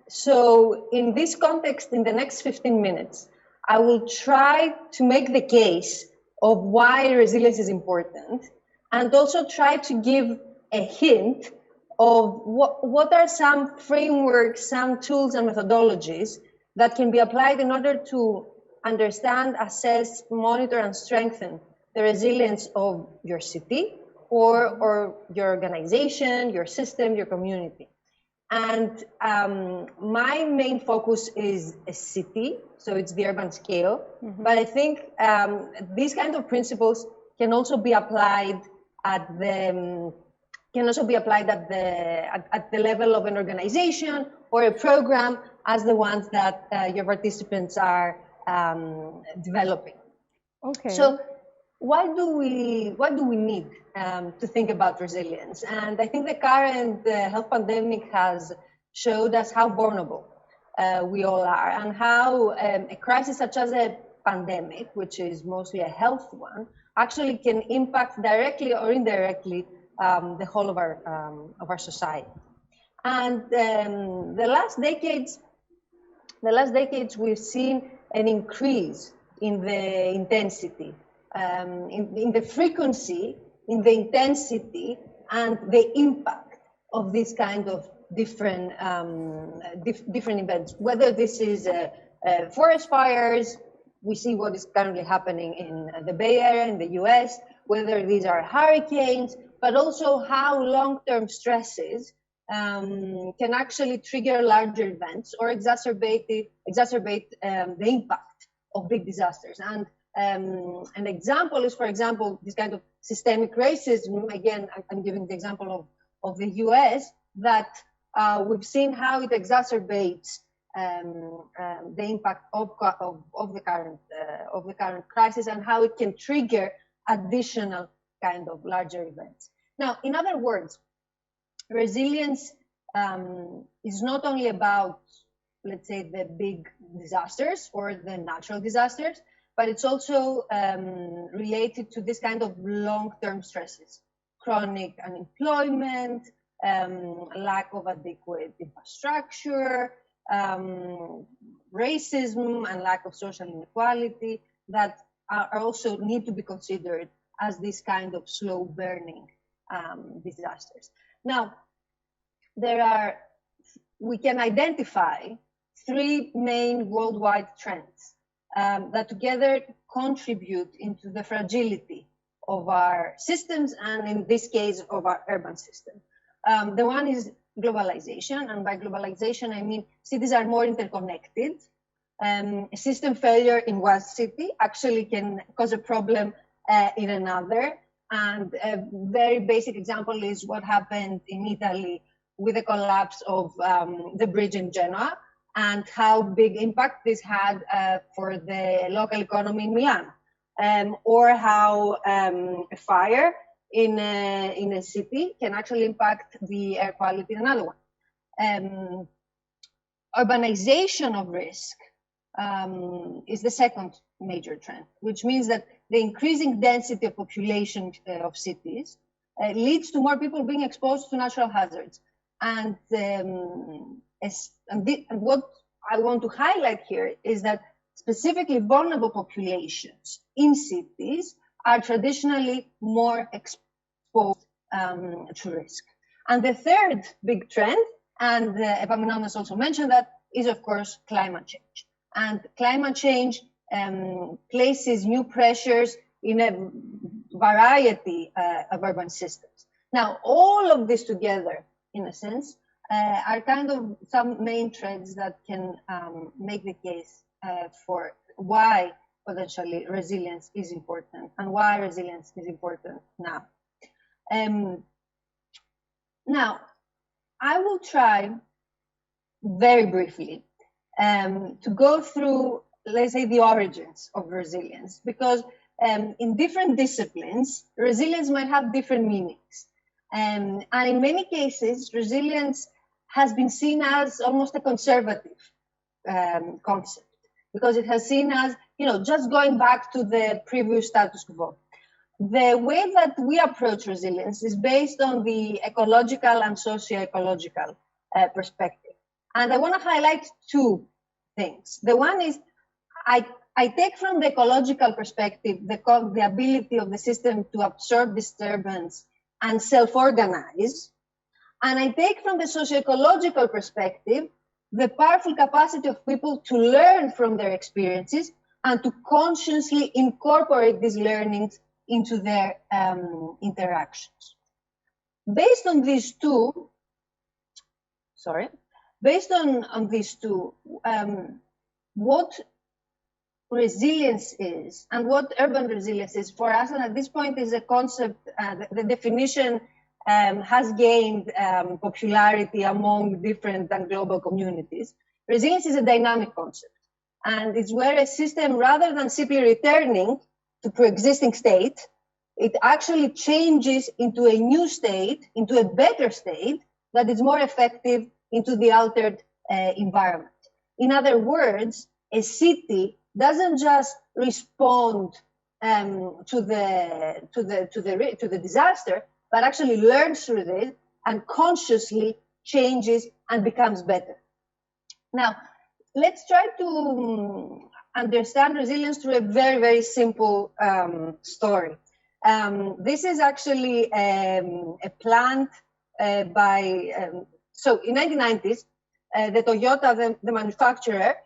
So in this context, in the next 15 minutes, I will try to make the case of why resilience is important, and also try to give a hint of what are some frameworks, some tools and methodologies that can be applied in order to understand, assess, monitor, and strengthen the resilience of your city or your organization, your system, your community. And my main focus is a city, so it's the urban scale. But I think these kind of principles can also be applied at the level of an organization or a program, as the ones that your participants are developing. Okay. So why do we need to think about resilience? And I think the current health pandemic has showed us how vulnerable we all are, and how a crisis such as a pandemic, which is mostly a health one, actually can impact directly or indirectly the whole of our society. And the last decades we've seen an increase in the intensity, in the frequency, in the intensity, and the impact of this kind of different events. Whether this is forest fires, we see what is currently happening in the Bay Area in the US, whether these are hurricanes, but also how long-term stresses can actually trigger larger events or exacerbate the impact of big disasters. And an example is, for example, this kind of systemic racism. Again, I'm giving the example of the US, that we've seen how it exacerbates the impact of the current crisis, and how it can trigger additional kind of larger events. Now, in other words, resilience is not only about, let's say, the big disasters or the natural disasters, but it's also related to this kind of long-term stresses, chronic unemployment, lack of adequate infrastructure, racism and lack of social inequality, that are also need to be considered as this kind of slow burning disasters. Now, we can identify three main worldwide trends that together contribute into the fragility of our systems, and in this case of our urban system. The one is globalization, and by globalization I mean cities are more interconnected. System failure in one city actually can cause a problem in another. And a very basic example is what happened in Italy with the collapse of the bridge in Genoa, and how big impact this had for the local economy in Milan, or how a fire in a city can actually impact the air quality in another one. Urbanization of risk is the second major trend, which means that the increasing density of population of cities leads to more people being exposed to natural hazards. And what I want to highlight here is that specifically vulnerable populations in cities are traditionally more exposed to risk. And the third big trend, and Epaminondas also mentioned that, is of course climate change. And climate change places new pressures in a variety of urban systems. Now, all of this together, in a sense, are kind of some main trends that can make the case for why potentially resilience is important and why resilience is important now. Now, I will try very briefly to go through, let's say, the origins of resilience, because in different disciplines, resilience might have different meanings. And in many cases, resilience has been seen as almost a conservative concept, because it has seen as, just going back to the previous status quo. The way that we approach resilience is based on the ecological and socio-ecological perspective. And I want to highlight two things. The one is I take from the ecological perspective the ability of the system to absorb disturbance and self-organize. And I take from the socio-ecological perspective the powerful capacity of people to learn from their experiences and to consciously incorporate these learnings into their interactions. Based on these two, what resilience is and what urban resilience is for us, and at this point is a concept, the definition has gained popularity among different and global communities. Resilience is a dynamic concept, and it's where a system, rather than simply returning to pre-existing state, it actually changes into a new state, into a better state that is more effective into the altered environment. In other words, a city doesn't just respond to the disaster, but actually learns through this and consciously changes and becomes better. Now, let's try to understand resilience through a very, very simple story. This is actually a plant so in 1990s, the Toyota, the manufacturer,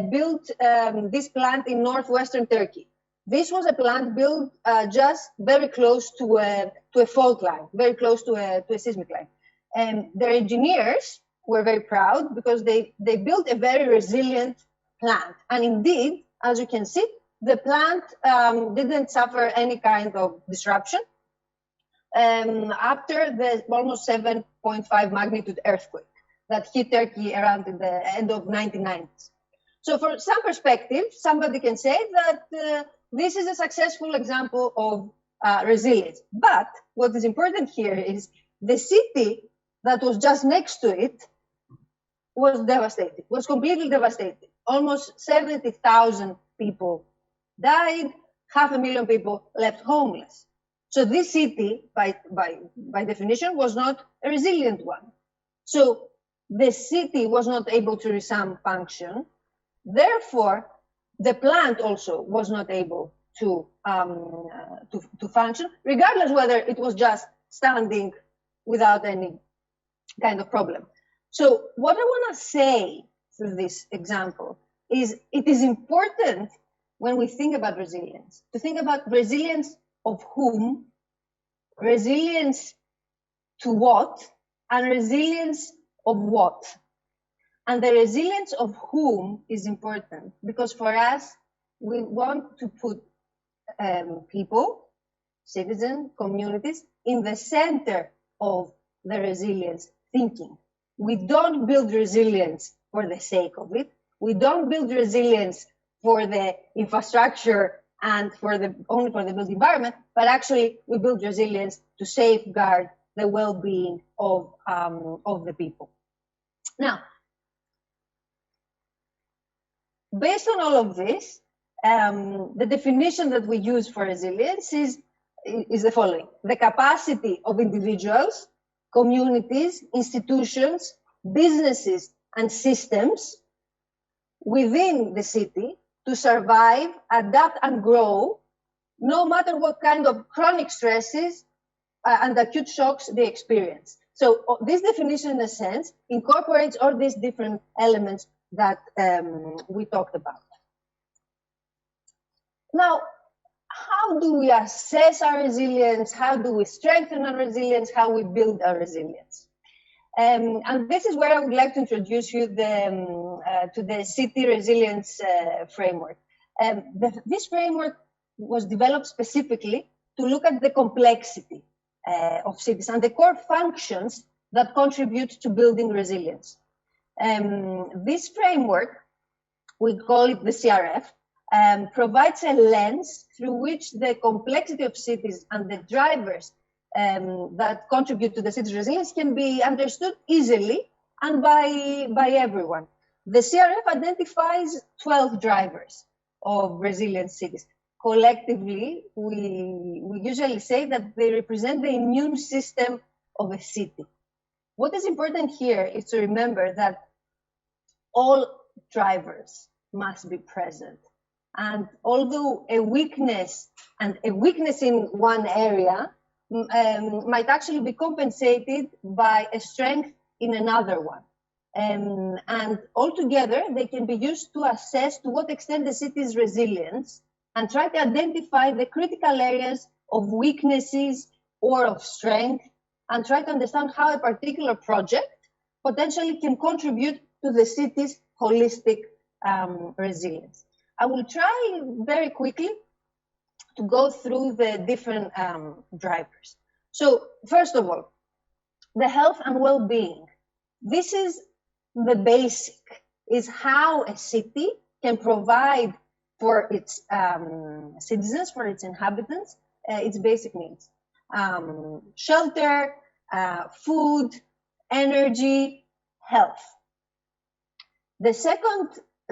built this plant in northwestern Turkey. This was a plant built just very close to a fault line, very close to a seismic line. And their engineers were very proud because they built a very resilient plant. And indeed, as you can see, the plant didn't suffer any kind of disruption after the almost 7.5 magnitude earthquake that hit Turkey around the end of 1990s. So from some perspective, somebody can say that this is a successful example of resilience. But what is important here is the city that was just next to it was devastated, was completely devastated. Almost 70,000 people died, 500,000 people left homeless. So this city, by definition, was not a resilient one. So the city was not able to resume function. Therefore, the plant also was not able to function, regardless whether it was just standing without any kind of problem. So what I want to say through this example is it is important when we think about resilience, to think about resilience of whom, resilience to what, and resilience of what. And the resilience of whom is important because for us, we want to put people, citizens, communities in the center of the resilience thinking. We don't build resilience for the sake of it. We don't build resilience for the infrastructure and only for the built environment, but actually we build resilience to safeguard the well-being of the people. Now, based on all of this, the definition that we use for resilience is the following: the capacity of individuals, communities, institutions, businesses, and systems within the city to survive, adapt, and grow, no matter what kind of chronic stresses and acute shocks they experience. So this definition, in a sense, incorporates all these different elements that we talked about. Now, how do we assess our resilience? How do we strengthen our resilience? How we build our resilience? And this is where I would like to introduce you to the city resilience framework. This framework was developed specifically to look at the complexity of cities and the core functions that contribute to building resilience. This framework, we call it the CRF, provides a lens through which the complexity of cities and the drivers that contribute to the city's resilience can be understood easily and by everyone. The CRF identifies 12 drivers of resilient cities. Collectively, we usually say that they represent the immune system of a city. What is important here is to remember that all drivers must be present. And although a weakness in one area might actually be compensated by a strength in another one. And altogether, they can be used to assess to what extent the city's resilience and try to identify the critical areas of weaknesses or of strength and try to understand how a particular project potentially can contribute to the city's holistic resilience. I will try very quickly to go through the different drivers. So first of all, the health and well-being. This is the basic, is how a city can provide for its citizens, for its inhabitants, its basic needs. Shelter, food, energy, health. The second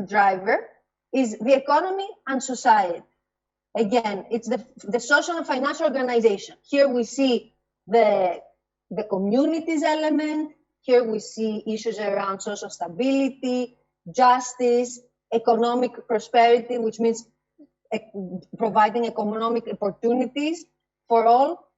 driver is the economy and society. Again, it's the social and financial organization. Here we see the communities element. Here we see issues around social stability, justice, economic prosperity, which means providing economic opportunities for all.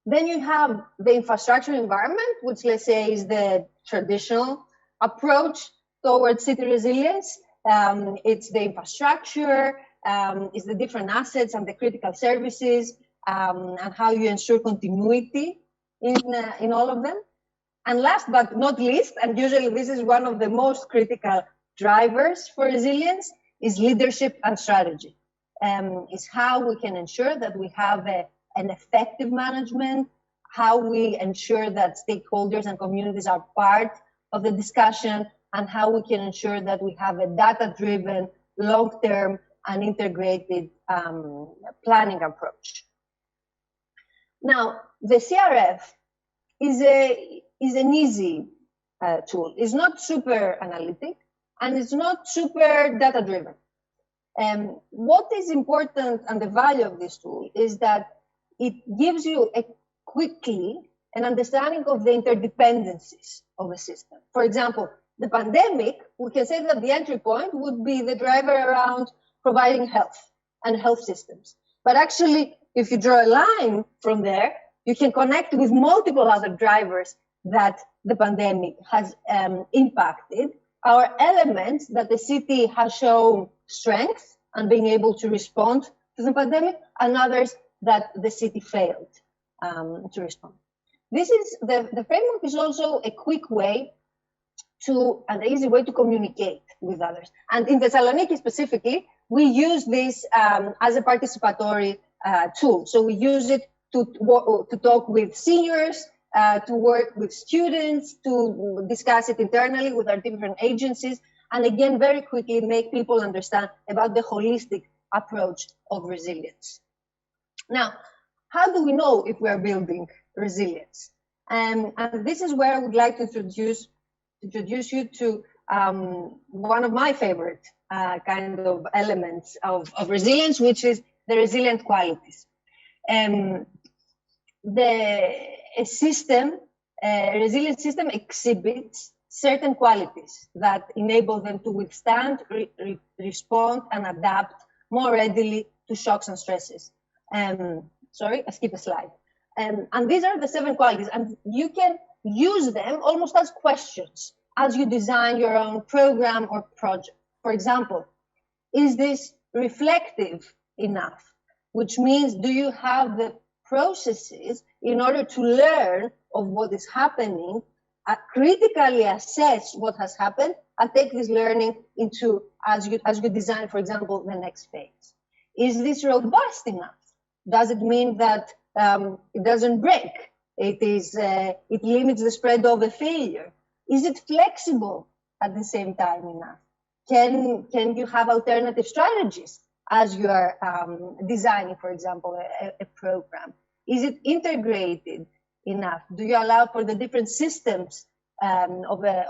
Then you have the infrastructure environment, which let's say is the traditional approach towards city resilience. It's the infrastructure, it's the different assets and the critical services, and how you ensure continuity in all of them. And last but not least, and usually this is one of the most critical drivers for resilience, is leadership and strategy. Is how we can ensure that we have an effective management, how we ensure that stakeholders and communities are part of the discussion, and how we can ensure that we have a data-driven, long-term, and integrated planning approach. Now, the CRF is an easy tool. It's not super analytic, and it's not super data-driven. What is important and the value of this tool is that it gives you quickly an understanding of the interdependencies of a system. For example, the pandemic, we can say that the entry point would be the driver around providing health and health systems. But actually, if you draw a line from there, you can connect with multiple other drivers that the pandemic has impacted, are elements that the city has shown strength and being able to respond to the pandemic, and others that the city failed to respond. This is the framework is also a quick way an easy way to communicate with others. And in Thessaloniki specifically, we use this as a participatory tool. So we use it to talk with seniors, to work with students, to discuss it internally with our different agencies, and again, very quickly make people understand about the holistic approach of resilience. Now, how do we know if we are building resilience? And this is where I would like to introduce you to one of my favorite kind of elements of resilience, which is the resilient qualities. A resilient system exhibits certain qualities that enable them to withstand, respond, and adapt more readily to shocks and stresses. Sorry, I skipped a slide. And these are the 7 qualities, and you can use them almost as questions as you design your own program or project. For example, is this reflective enough? Which means, do you have the processes in order to learn of what is happening critically assess what has happened and take this learning into, as you design, for example, the next phase. Is this robust enough? Does it mean that it doesn't break? It limits the spread of a failure. Is it flexible at the same time enough? Can you have alternative strategies as you are designing, for example, a program? Is it integrated enough? Do you allow for the different systems of a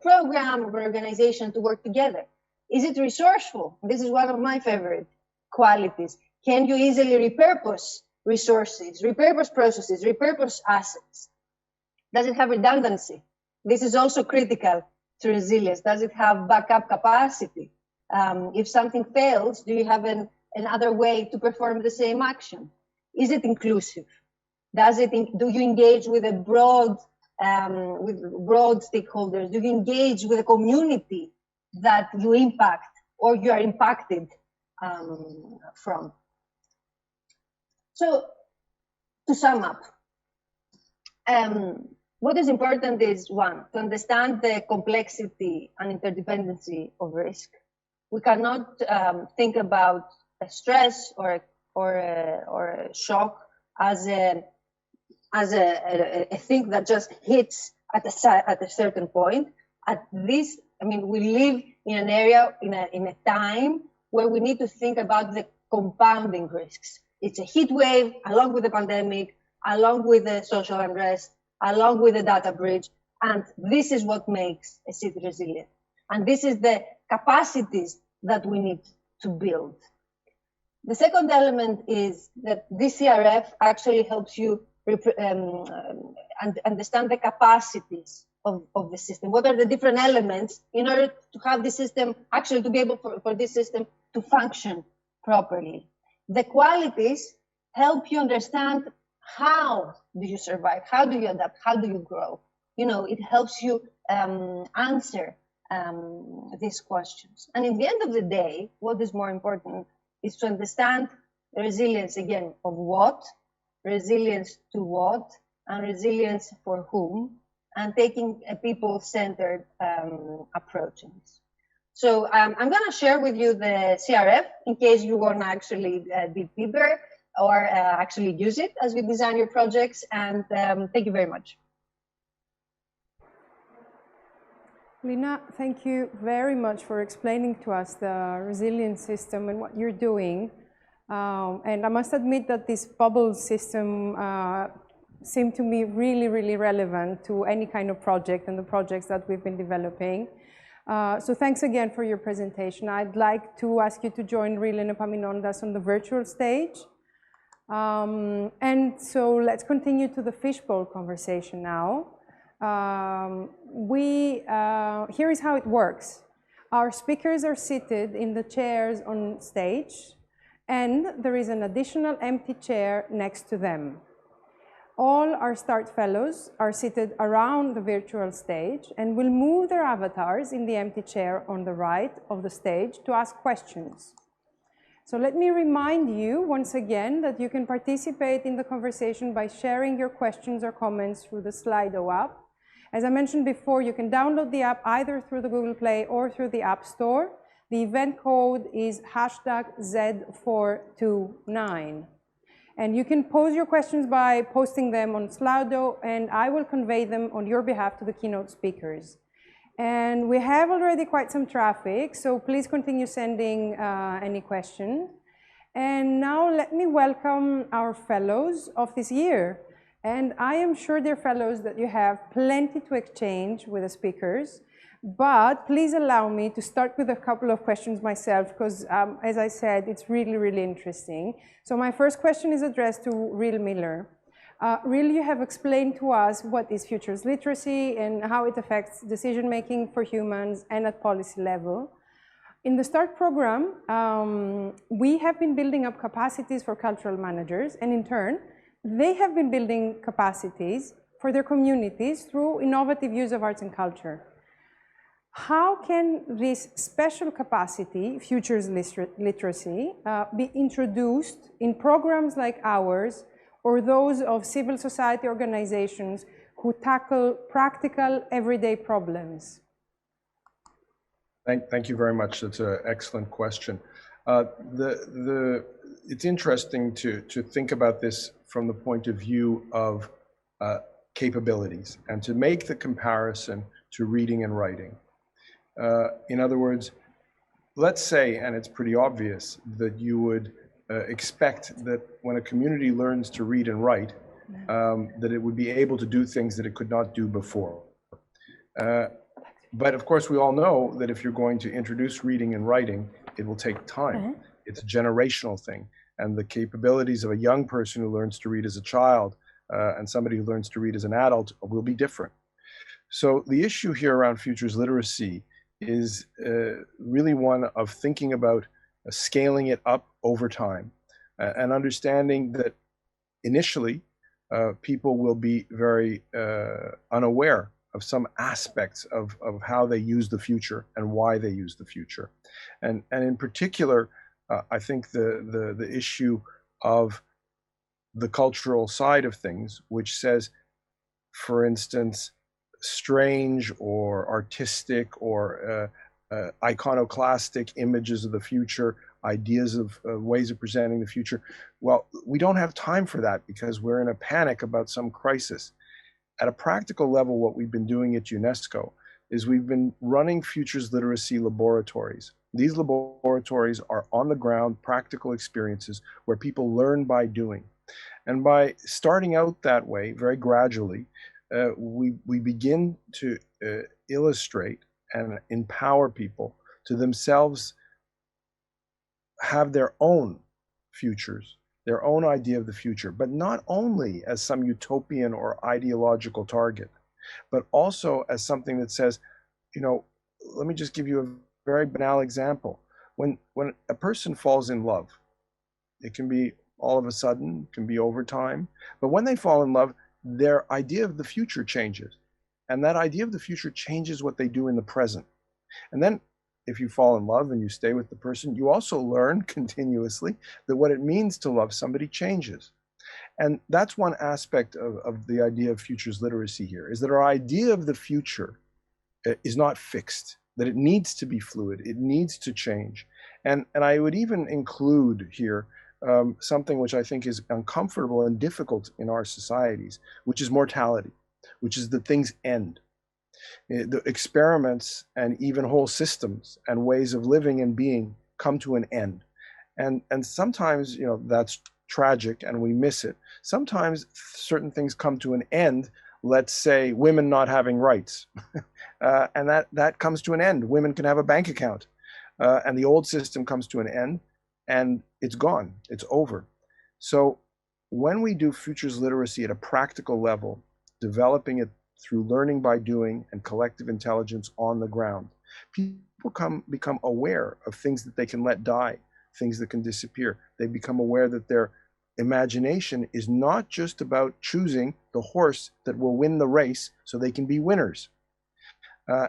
program, of an organization to work together? Is it resourceful? This is one of my favorite qualities. Can you easily repurpose resources, repurpose processes, repurpose assets? Does it have redundancy? This is also critical to resilience. Does it have backup capacity? If something fails, do you have another way to perform the same action? Is it inclusive? Do you engage with a broad stakeholders? Do you engage with a community that you impact or you are impacted from? So, to sum up, what is important is, one, to understand the complexity and interdependency of risk. We cannot think about a stress or a shock as a thing that just hits at a certain point. At this, I mean, we live in an area, in a time where we need to think about the compounding risks. It's a heat wave, along with the pandemic, along with the social unrest, along with the data breach, and this is what makes a city resilient. And this is the capacities that we need to build. The second element is that this CRF actually helps you understand the capacities of the system. What are the different elements in order to have the system, actually to be able for this system to function properly? The qualities help you understand how do you survive, how do you adapt, how do you grow? You know, it helps you answer these questions. And in the end of the day, what is more important is to understand the resilience, again, of what, resilience to what, and resilience for whom, and taking a people-centered approach. So I'm going to share with you the CRF in case you want to actually dig deeper or actually use it as you design your projects. And thank you very much. Lina, thank you very much for explaining to us the resilience system and what you're doing. And I must admit that this bubble system seemed to me really, really relevant to any kind of project and the projects that we've been developing. So thanks again for your presentation. I'd like to ask you to join Riel and Epaminondas on the virtual stage. And so let's continue to the fishbowl conversation now. Here is how it works. Our speakers are seated in the chairs on stage, and there is an additional empty chair next to them. All our START fellows are seated around the virtual stage and will move their avatars in the empty chair on the right of the stage to ask questions. So let me remind you once again that you can participate in the conversation by sharing your questions or comments through the Slido app. As I mentioned before, you can download the app either through the Google Play or through the App Store. The event code is #Z429. And you can pose your questions by posting them on Slido, and I will convey them on your behalf to the keynote speakers. And we have already quite some traffic, so please continue sending any questions. And now let me welcome our fellows of this year. And I am sure, dear fellows, that you have plenty to exchange with the speakers. But please allow me to start with a couple of questions myself, because as I said, it's really, really interesting. So my first question is addressed to Riel Miller. Riel, you have explained to us what is futures literacy and how it affects decision-making for humans and at policy level. In the START program, we have been building up capacities for cultural managers, and in turn, they have been building capacities for their communities through innovative use of arts and culture. How can this special capacity, futures literacy, be introduced in programs like ours, or those of civil society organizations who tackle practical, everyday problems? Thank you very much. That's an excellent question. It's interesting to think about this from the point of view of capabilities and to make the comparison to reading and writing. In other words, let's say, and it's pretty obvious, that you would expect that when a community learns to read and write, that it would be able to do things that it could not do before. But of course, we all know that if you're going to introduce reading and writing, it will take time. It's a generational thing. And the capabilities of a young person who learns to read as a child and somebody who learns to read as an adult will be different. So the issue here around futures literacy is really one of thinking about scaling it up over time and understanding that initially people will be very unaware of some aspects of how they use the future and why they use the future. And in particular, I think the issue of the cultural side of things, which says, for instance, strange or artistic or iconoclastic images of the future, ideas of ways of presenting the future. Well, we don't have time for that because we're in a panic about some crisis. At a practical level, what we've been doing at UNESCO is we've been running futures literacy laboratories. These laboratories are on the ground practical experiences where people learn by doing. And by starting out that way, very gradually, we begin to illustrate and empower people to themselves have their own futures, their own idea of the future, but not only as some utopian or ideological target, but also as something that says, you know, let me just give you a very banal example. When a person falls in love, it can be all of a sudden, it can be over time, but when they fall in love, their idea of the future changes. And that idea of the future changes what they do in the present. And then if you fall in love and you stay with the person, you also learn continuously that what it means to love somebody changes. And that's one aspect of the idea of futures literacy here, is that our idea of the future is not fixed, that it needs to be fluid, it needs to change. And I would even include here something which I think is uncomfortable and difficult in our societies, which is mortality, which is that things end. The experiments and even whole systems and ways of living and being come to an end. And sometimes, you know, that's tragic and we miss it. Sometimes certain things come to an end. Let's say women not having rights. And that comes to an end. Women can have a bank account. And the old system comes to an end and it's gone. It's over. So when we do futures literacy at a practical level, developing it through learning by doing and collective intelligence on the ground, people become aware of things that they can let die, things that can disappear. They become aware that their imagination is not just about choosing the horse that will win the race so they can be winners.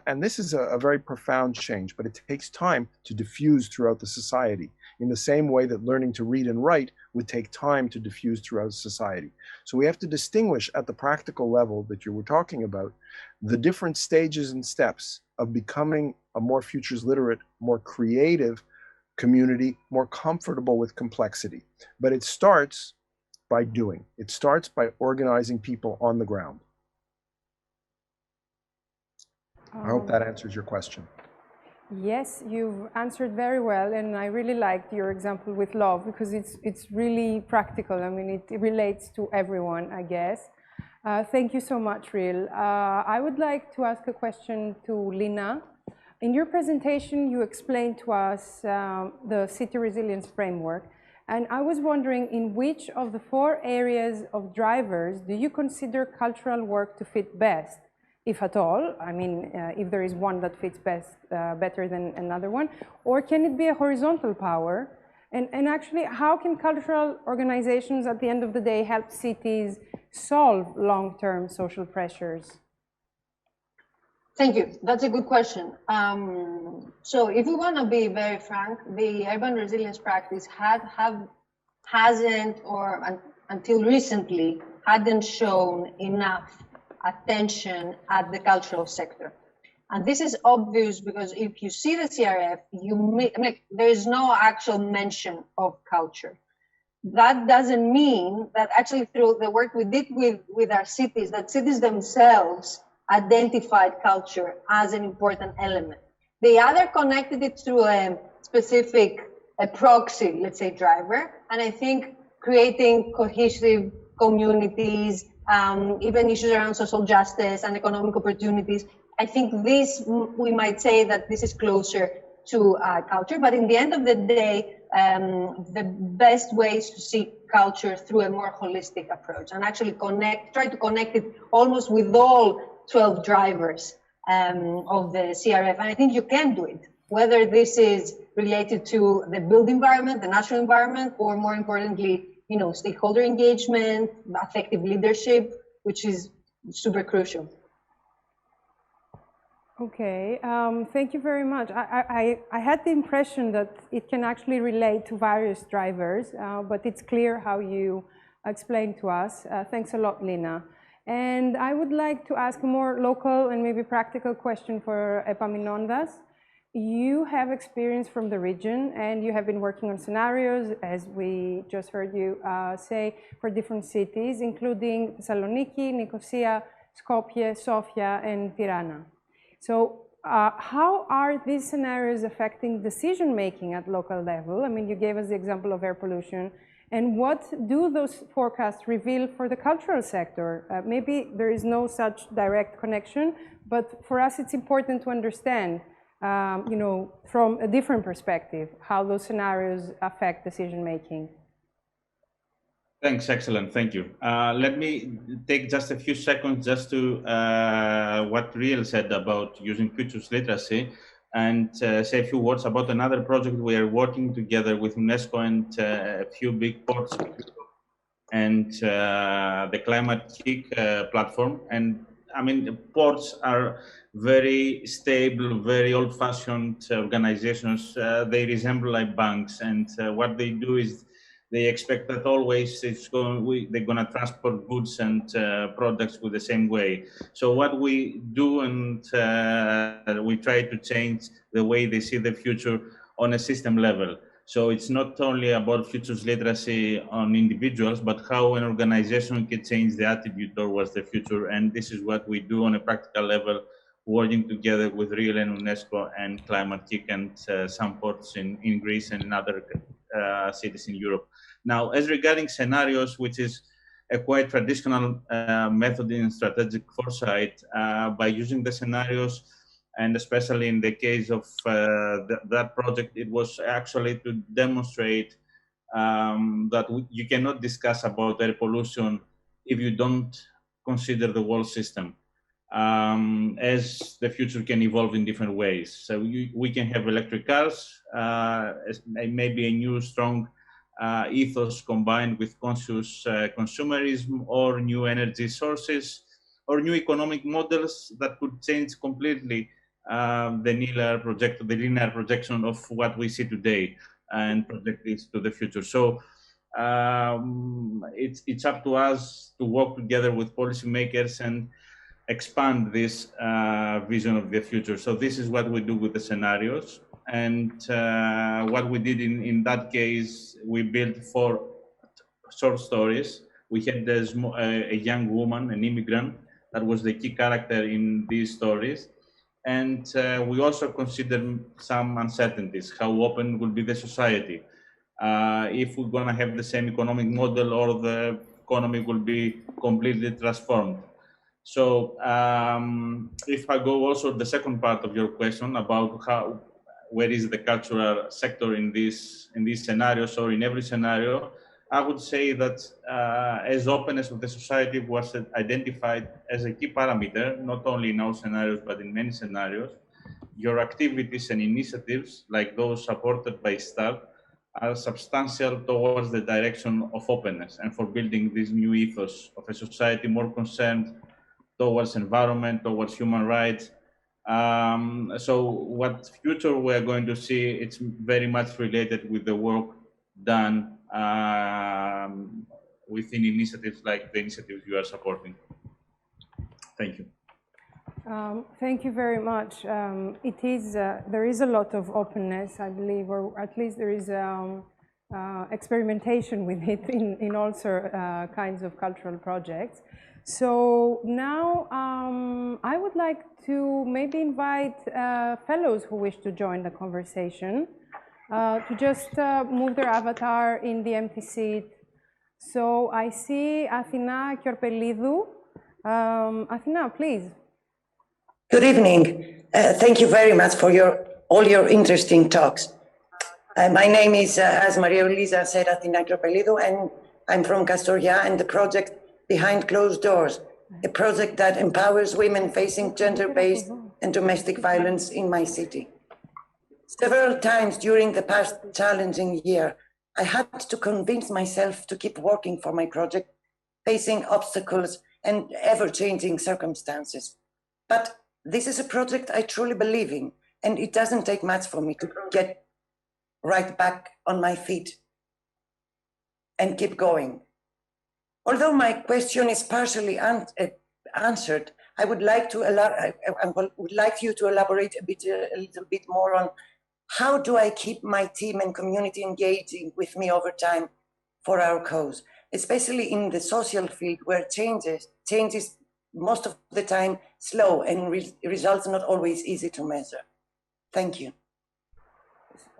And this is a very profound change, but it takes time to diffuse throughout the society in the same way that learning to read and write would take time to diffuse throughout society. So we have to distinguish at the practical level that you were talking about the different stages and steps of becoming a more futures literate, more creative community, more comfortable with complexity. But it starts by doing. It starts by organizing people on the ground. I hope that answers your question. Yes, you've answered very well, and I really liked your example with love because it's really practical. I mean, it relates to everyone, I guess. Thank you so much, Riel. I would like to ask a question to Lina. In your presentation, you explained to us the city resilience framework, and I was wondering in which of the 4 areas of drivers do you consider cultural work to fit best? If at all, I mean, if there is one that fits better than another one, or can it be a horizontal power? And actually, how can cultural organizations at the end of the day help cities solve long-term social pressures? Thank you. That's a good question. So if we want to be very frank, the urban resilience practice hasn't, or until recently, hadn't shown enough attention at the cultural sector. And this is obvious because if you see the CRF, there is no actual mention of culture. That doesn't mean that actually through the work we did with our cities, that cities themselves identified culture as an important element. They either connected it through a specific proxy, let's say, driver, and I think creating cohesive communities, even issues around social justice and economic opportunities. I think this, we might say that this is closer to culture, but in the end of the day, the best way is to see culture through a more holistic approach and actually try to connect it almost with all 12 drivers of the CRF. And I think you can do it, whether this is related to the built environment, the natural environment, or more importantly, stakeholder engagement, effective leadership, which is super crucial. Okay, thank you very much. I had the impression that it can actually relate to various drivers, but it's clear how you explained to us. Thanks a lot, Lina. And I would like to ask a more local and maybe practical question for Epaminondas. You have experience from the region and you have been working on scenarios, as we just heard you say, for different cities, including Thessaloniki, Nicosia, Skopje, Sofia, and Tirana. So how are these scenarios affecting decision-making at local level? I mean, you gave us the example of air pollution. And what do those forecasts reveal for the cultural sector? Maybe there is no such direct connection, but for us it's important to understand, from a different perspective, how those scenarios affect decision-making. Thanks, excellent, thank you. Let me take just a few seconds just to what Riel said about using futures literacy and say a few words about another project we are working together with UNESCO and a few big ports and the Climate Kick platform. And I mean, the ports are very stable, very old-fashioned organizations. They resemble like banks, and what they do is they expect that always they're going to transport goods and products with the same way. So what we do, and we try to change the way they see the future on a system level. So it's not only about futures literacy on individuals, but how an organization can change the attitude towards the future. And this is what we do on a practical level, working together with Riel and UNESCO and Climate Kick and some ports in Greece and in other cities in Europe. Now, as regarding scenarios, which is a quite traditional method in strategic foresight, by using the scenarios, and especially in the case of that project, it was actually to demonstrate that you cannot discuss about air pollution if you don't consider the world system, as the future can evolve in different ways. So we can have electric cars, maybe a new strong ethos combined with conscious consumerism, or new energy sources, or new economic models that could change completely the linear projection of what we see today and project this to the future. So it's up to us to work together with policymakers and expand this vision of the future. So this is what we do with the scenarios. And what we did in that case, we built 4 short stories. We had a young woman, an immigrant, that was the key character in these stories. And we also considered some uncertainties, how open will be the society, if we're going to have the same economic model or the economy will be completely transformed. So if I go also the second part of your question about where is the cultural sector in these scenarios or in every scenario, I would say that as openness of the society was identified as a key parameter, not only in our scenarios, but in many scenarios. Your activities and initiatives, like those supported by START, are substantial towards the direction of openness and for building this new ethos of a society more concerned towards environment, towards human rights. So what future we're going to see, it's very much related with the work done within initiatives like the initiatives you are supporting. Thank you. Thank you very much. There is a lot of openness, I believe, or at least there is experimentation with it in all kinds of cultural projects. So now I would like to maybe invite fellows who wish to join the conversation to just move their avatar in the empty seat. So I see Athina Kyorpelidou. Athina, please. Good evening. Thank you very much for all your interesting talks. My name is, as Maria Luisa said, Athina Kyorpelidou, and I'm from Castoria and the project Behind Closed Doors, a project that empowers women facing gender-based and domestic violence in my city. Several times during the past challenging year, I had to convince myself to keep working for my project, facing obstacles and ever-changing circumstances. But this is a project I truly believe in, and it doesn't take much for me to get right back on my feet and keep going. Although my question is partially answered, I would like you to elaborate a little bit more on how do I keep my team and community engaging with me over time for our cause, especially in the social field where change is most of the time slow and results not always easy to measure. Thank you.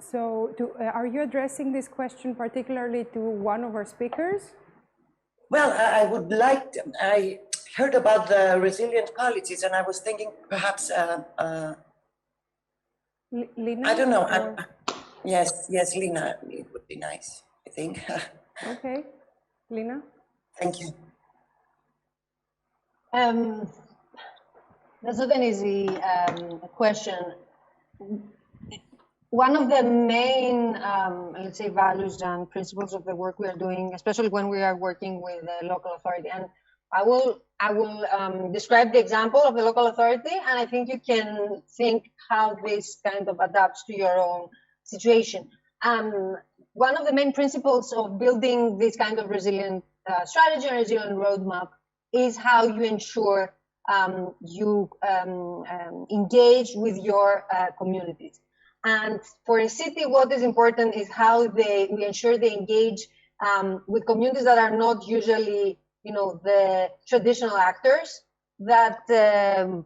So are you addressing this question particularly to one of our speakers? Well, I heard about the resilient policies and I was thinking perhaps, Lina? I don't know. Yes, Lina, it would be nice, I think. Okay, Lina? Thank you. That's not an easy question. One of the main, let's say, values and principles of the work we are doing, especially when we are working with the local authority, and I will describe the example of the local authority, and I think you can think how this kind of adapts to your own situation. One of the main principles of building this kind of resilient strategy and resilient roadmap is how you ensure you engage with your communities. And for a city, what is important is how we ensure they engage with communities that are not usually, the traditional actors that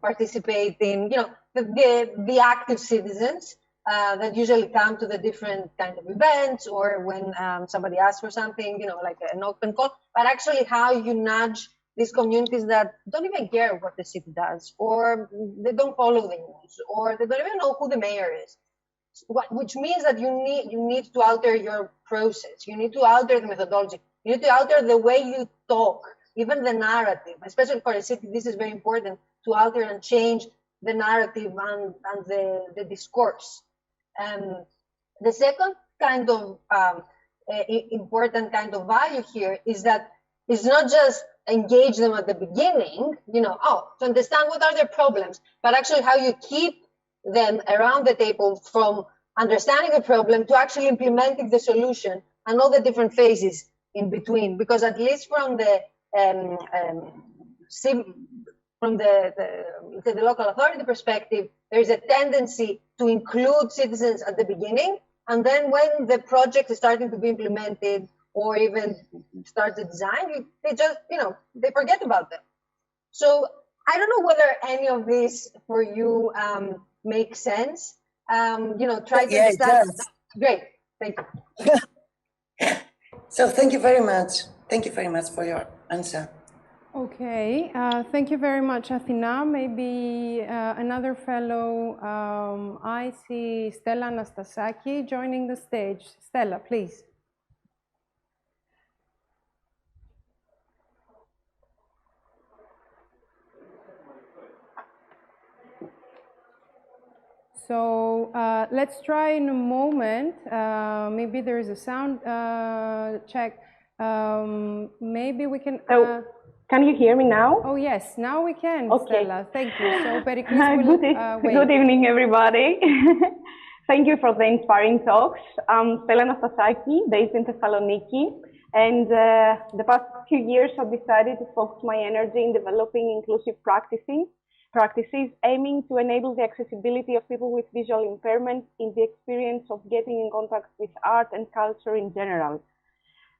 participate in, the active citizens that usually come to the different kind of events or when somebody asks for something, like an open call, but actually how you nudge these communities that don't even care what the city does, or they don't follow the news, or they don't even know who the mayor is. Which means that you need to alter your process. You need to alter the methodology. You need to alter the way you talk, even the narrative. Especially for a city, this is very important to alter and change the narrative and the discourse. The second kind of important kind of value here is that it's not just engage them at the beginning, to understand what are their problems, but actually how you keep them around the table from understanding the problem to actually implementing the solution and all the different phases in between. Because at least from the local authority perspective, there is a tendency to include citizens at the beginning, and then when the project is starting to be implemented or even start the design, they just they forget about them. So I don't know whether any of this for you makes sense. Try to understand. Great, thank you. So thank you very much. Thank you very much for your answer. Okay, thank you very much, Athina. Maybe another fellow. I see Stella Anastasaki joining the stage. Stella, please. So let's try in a moment. Maybe there is a sound check. Maybe we can. Can you hear me now? Oh yes, now we can. Okay. Stella, thank you. So Pericles will wait. Good evening, everybody. Thank you for the inspiring talks. I'm Stella Anastasaki, based in Thessaloniki. And the past few years, I've decided to focus my energy in developing inclusive practices aiming to enable the accessibility of people with visual impairments in the experience of getting in contact with art and culture in general.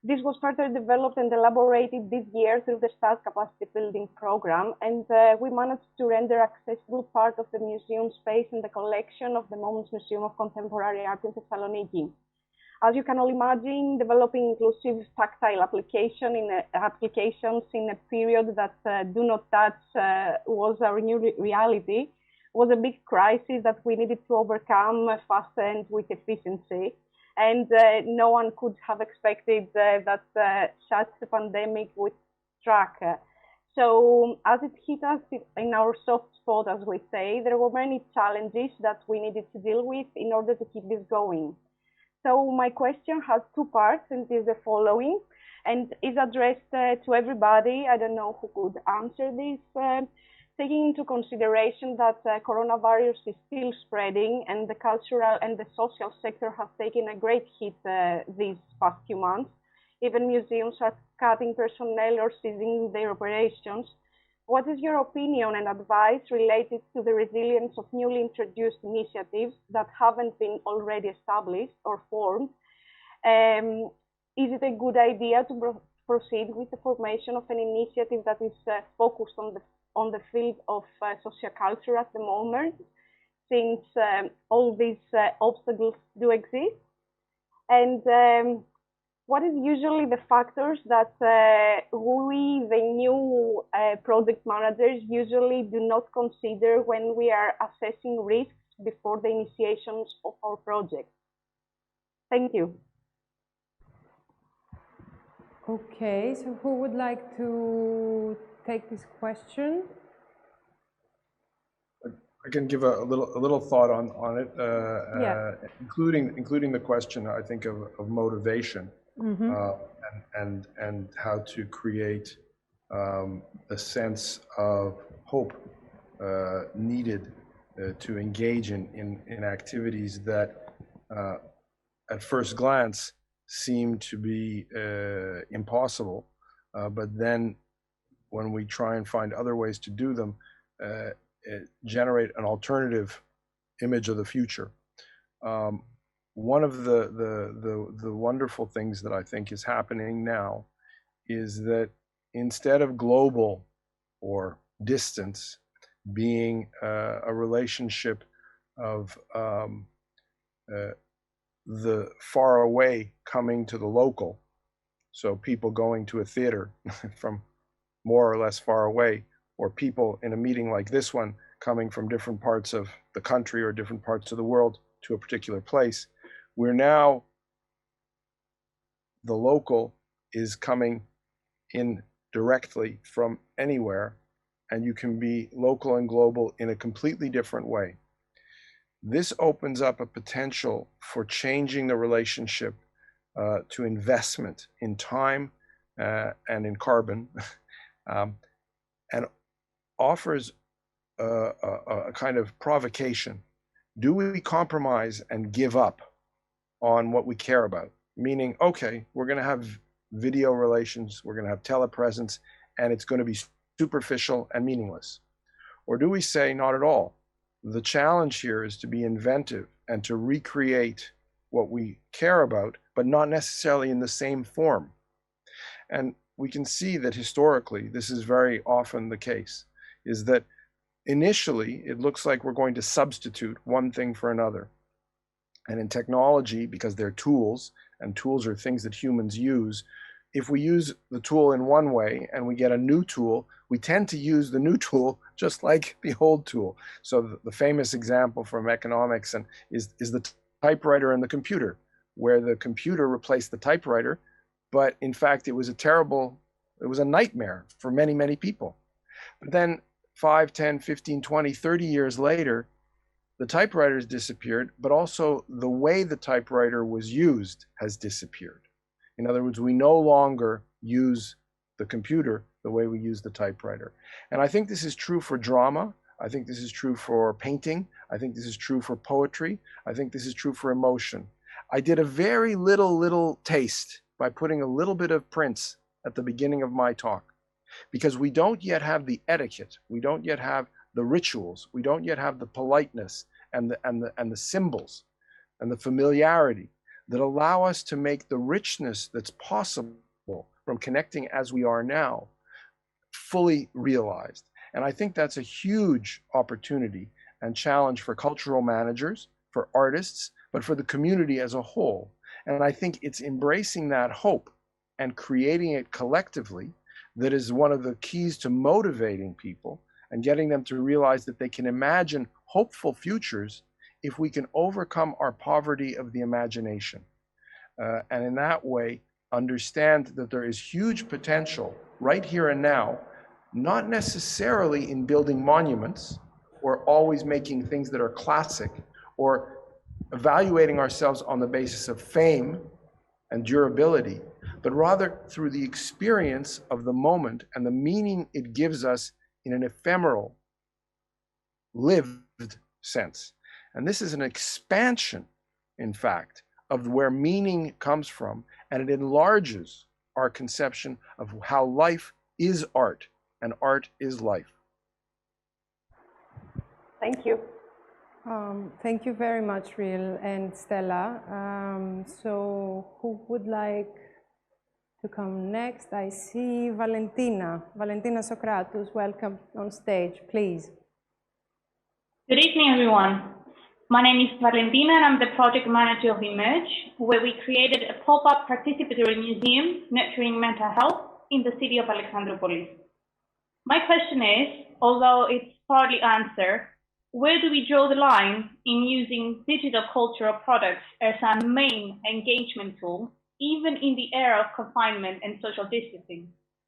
This was further developed and elaborated this year through the START capacity building program, and we managed to render accessible part of the museum space and the collection of the Moments Museum of Contemporary Art in Thessaloniki. As you can all imagine, developing inclusive tactile applications in a period that do not touch was our new reality, was a big crisis that we needed to overcome fast and with efficiency. And no one could have expected that such a pandemic would strike. So as it hit us in our soft spot, as we say, there were many challenges that we needed to deal with in order to keep this going. So my question has two parts, and is the following, and is addressed to everybody. I don't know who could answer this. Taking into consideration that coronavirus is still spreading and the cultural and the social sector has taken a great hit these past few months, even museums are cutting personnel or ceasing their operations. What is your opinion and advice related to the resilience of newly introduced initiatives that haven't been already established or formed? Is it a good idea to proceed with the formation of an initiative that is focused on the field of socioculture at the moment, since all these obstacles do exist? And what is usually the factors that we, the new project managers, usually do not consider when we are assessing risks before the initiations of our projects? Thank you. Okay, so who would like to take this question? I can give a little thought on it, Yeah. including the question, I think, of motivation. Mm-hmm. And how to create a sense of hope needed to engage in activities that at first glance seem to be impossible, but then when we try and find other ways to do them, generate an alternative image of the future. One of the wonderful things that I think is happening now is that instead of global or distance being a relationship of the far away coming to the local, so people going to a theater from more or less far away, or people in a meeting like this one coming from different parts of the country or different parts of the world to a particular place, we're now, the local is coming in directly from anywhere, and you can be local and global in a completely different way. This opens up a potential for changing the relationship to investment in time and in carbon, and offers a kind of provocation. Do we compromise and give up on what we care about? Meaning, okay, we're going to have video relations, we're going to have telepresence, and it's going to be superficial and meaningless. Or do we say, not at all? The challenge here is to be inventive and to recreate what we care about, but not necessarily in the same form. And we can see that historically, this is very often the case, is that initially, it looks like we're going to substitute one thing for another. And in technology, because they're tools, and tools are things that humans use, if we use the tool in one way and we get a new tool, we tend to use the new tool just like the old tool. So the famous example from economics is the typewriter and the computer, where the computer replaced the typewriter, but in fact, it was a nightmare for many, many people. But then 5, 10, 15, 20, 30 years later, the typewriters disappeared, but also the way the typewriter was used has disappeared. In other words, we no longer use the computer the way we use the typewriter. And I think this is true for drama. I think this is true for painting. I think this is true for poetry. I think this is true for emotion. I did a very little taste by putting a little bit of Prince at the beginning of my talk, because we don't yet have the etiquette, we don't yet have the rituals, we don't yet have the politeness and the symbols and the familiarity that allow us to make the richness that's possible from connecting as we are now fully realized. And I think that's a huge opportunity and challenge for cultural managers, for artists, but for the community as a whole. And I think it's embracing that hope and creating it collectively that is one of the keys to motivating people and getting them to realize that they can imagine hopeful futures if we can overcome our poverty of the imagination. And in that way, understand that there is huge potential right here and now, not necessarily in building monuments or always making things that are classic or evaluating ourselves on the basis of fame and durability, but rather through the experience of the moment and the meaning it gives us in an ephemeral, lived sense. And this is an expansion, in fact, of where meaning comes from, and it enlarges our conception of how life is art, and art is life. Thank you. Thank you very much, Riel and Stella. So who would like to come next? I see Valentina. Valentina Socratus, welcome on stage, please. Good evening, everyone. My name is Valentina, and I'm the project manager of Emerge, where we created a pop-up participatory museum nurturing mental health in the city of Alexandroupolis. My question is, although it's partly answered, where do we draw the line in using digital cultural products as our main engagement tool, even in the era of confinement and social distancing?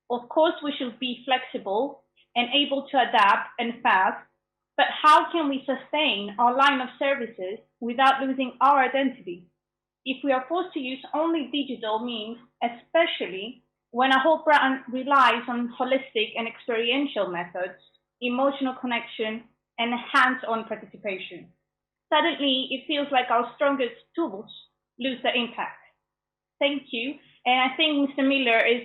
Of course, we should be flexible and able to adapt and fast, but how can we sustain our line of services without losing our identity? If we are forced to use only digital means, especially when a whole brand relies on holistic and experiential methods, emotional connection, and hands-on participation, suddenly it feels like our strongest tools lose their impact. Thank you. And I think Mr. Miller is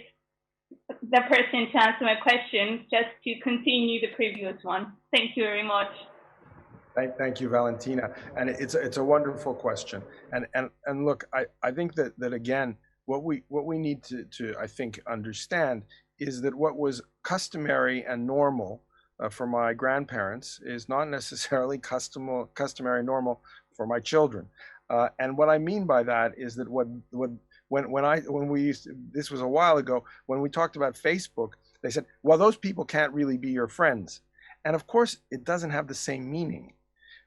the person to answer my question, just to continue the previous one. Thank you very much. Thank you, Valentina. And it's a wonderful question. And look, I think that again, what we need to I think understand is that what was customary and normal for my grandparents is not necessarily customary normal for my children. And what I mean by that is that when we used to, this was a while ago, when we talked about Facebook, they said, well, those people can't really be your friends. And of course, it doesn't have the same meaning.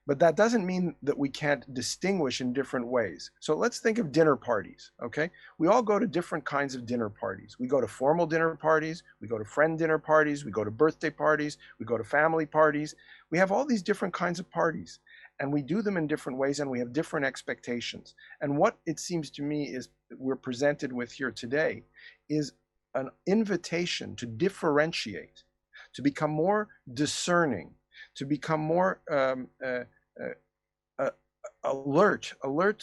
But that doesn't mean that we can't distinguish in different ways. So let's think of dinner parties, okay? We all go to different kinds of dinner parties. We go to formal dinner parties, we go to friend dinner parties, we go to birthday parties, we go to family parties. We have all these different kinds of parties, and we do them in different ways, and we have different expectations. And what it seems to me is we're presented with here today is an invitation to differentiate, to become more discerning, to become more alert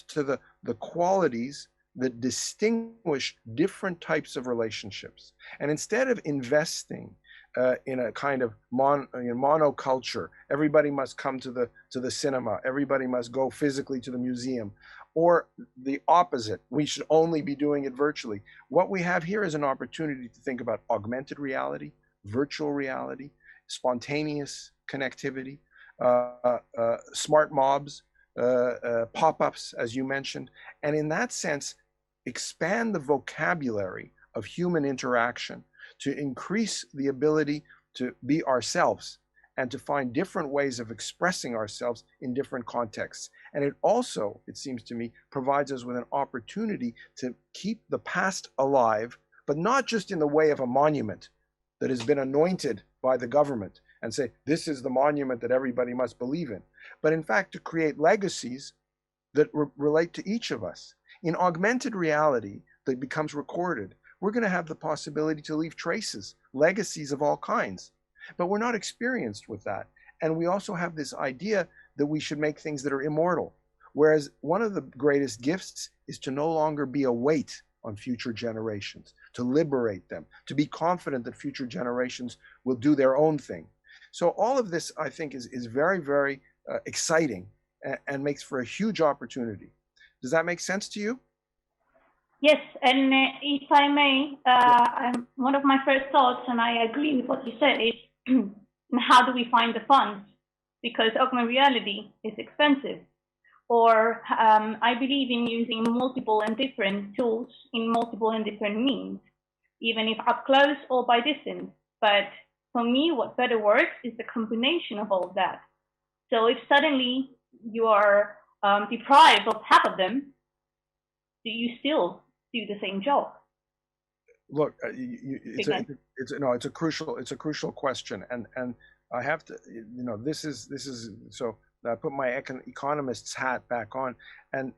to the qualities that distinguish different types of relationships. And instead of investing in a kind of monoculture, everybody must come to the cinema, everybody must go physically to the museum, or the opposite, we should only be doing it virtually. What we have here is an opportunity to think about augmented reality, virtual reality, spontaneous connectivity, smart mobs, pop-ups, as you mentioned, and in that sense, expand the vocabulary of human interaction to increase the ability to be ourselves and to find different ways of expressing ourselves in different contexts. And it also, it seems to me, provides us with an opportunity to keep the past alive, but not just in the way of a monument that has been anointed by the government and say, this is the monument that everybody must believe in, but in fact to create legacies that relate to each of us. In augmented reality that becomes recorded, we're going to have the possibility to leave traces, legacies of all kinds, but we're not experienced with that. And we also have this idea that we should make things that are immortal, whereas one of the greatest gifts is to no longer be a weight on future generations, to liberate them, to be confident that future generations will do their own thing. So all of this, I think, is very, very exciting and makes for a huge opportunity. Does that make sense to you? Yes, and if I may, one of my first thoughts, and I agree with what you said, is how do we find the funds? Because augmented reality is expensive. Or I believe in using multiple and different tools in multiple and different means, even if up close or by distance. But for me, what better works is the combination of all of that. So if suddenly you are deprived of half of them, do you still do the same job? Look, it's a crucial question, and I have to, this is so. I put my economist's hat back on, and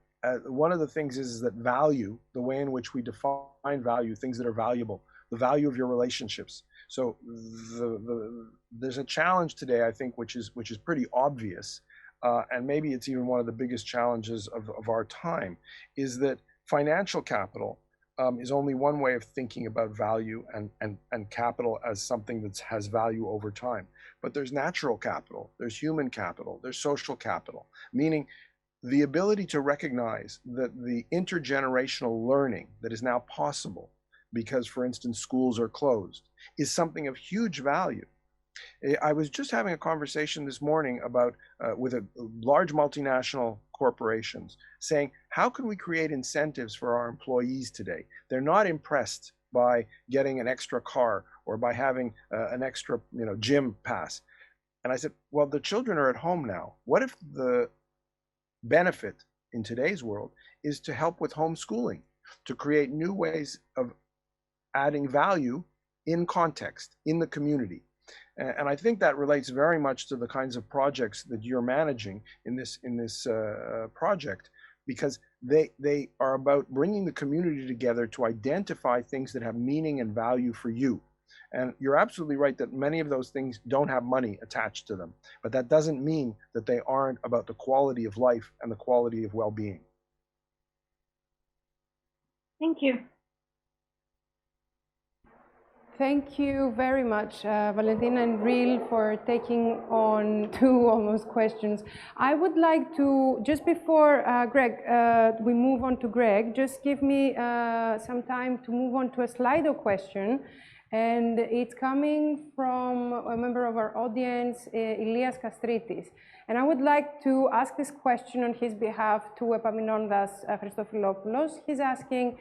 one of the things is that value, the way in which we define value, things that are valuable, the value of your relationships. So there's a challenge today, I think, which is pretty obvious, and maybe it's even one of the biggest challenges of our time, is that financial capital is only one way of thinking about value and capital as something that has value over time. But there's natural capital, there's human capital, there's social capital, meaning the ability to recognize that the intergenerational learning that is now possible because, for instance, schools are closed, is something of huge value. I was just having a conversation this morning about with a large multinational corporations saying, how can we create incentives for our employees today? They're not impressed by getting an extra car or by having an extra gym pass. And I said, well, the children are at home now. What if the benefit in today's world is to help with homeschooling, to create new ways of adding value in context, in the community? And I think that relates very much to the kinds of projects that you're managing in this project, because they are about bringing the community together to identify things that have meaning and value for you. And you're absolutely right that many of those things don't have money attached to them, but that doesn't mean that they aren't about the quality of life and the quality of well-being. Thank you. Thank you very much, Valentina and Riel, for taking on two almost questions. I would like to, just before Greg, we move on to Greg, just give me some time to move on to a Slido question. And it's coming from a member of our audience, Ilias Kastritis. And I would like to ask this question on his behalf to Epaminondas Christofilopoulos. He's asking,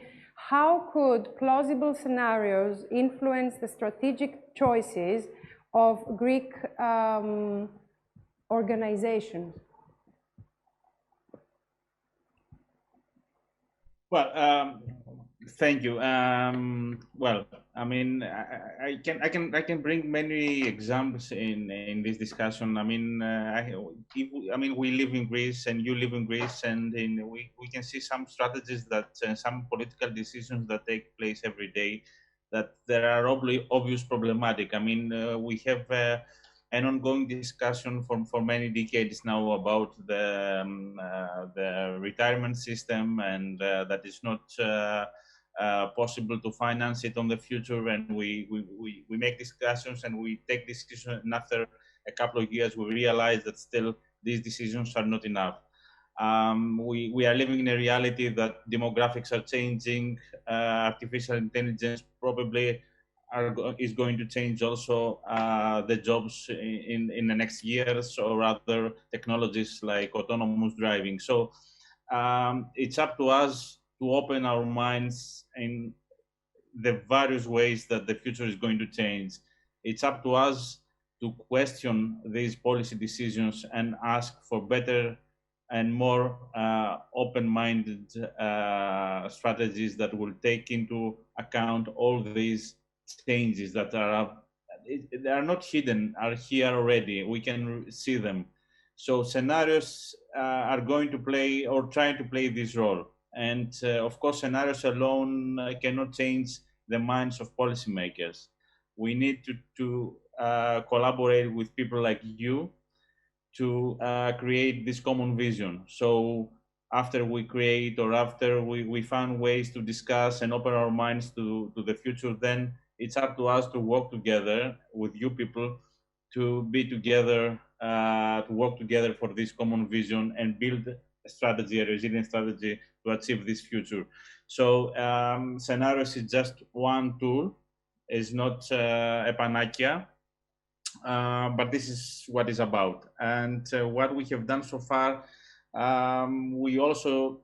how could plausible scenarios influence the strategic choices of Greek organizations? Well, thank you. Well, I mean, I can bring many examples in this discussion. I mean, we live in Greece, and you live in Greece, and we can see some strategies that some political decisions that take place every day, that there are obvious problematic. I mean, we have an ongoing discussion for many decades now about the retirement system, and that is not possible to finance it on the future, and we make discussions and we take decisions, and after a couple of years we realize that still these decisions are not enough. We are living in a reality that demographics are changing, artificial intelligence probably is going to change also the jobs in the next years, or rather technologies like autonomous driving. So it's up to us to open our minds in the various ways that the future is going to change. It's up to us to question these policy decisions and ask for better and more open-minded strategies that will take into account all these changes that they are not hidden, are here already. We can see them. So scenarios are going to play or trying to play this role. And of course, scenarios alone cannot change the minds of policymakers. We need to collaborate with people like you to create this common vision. So after we create or after we found ways to discuss and open our minds to the future, then it's up to us to work together with you people, to be together, to work together for this common vision and build a strategy, a resilient strategy to achieve this future. So scenarios is just one tool, is not a panakia, but this is what it's about. And what we have done so far, we also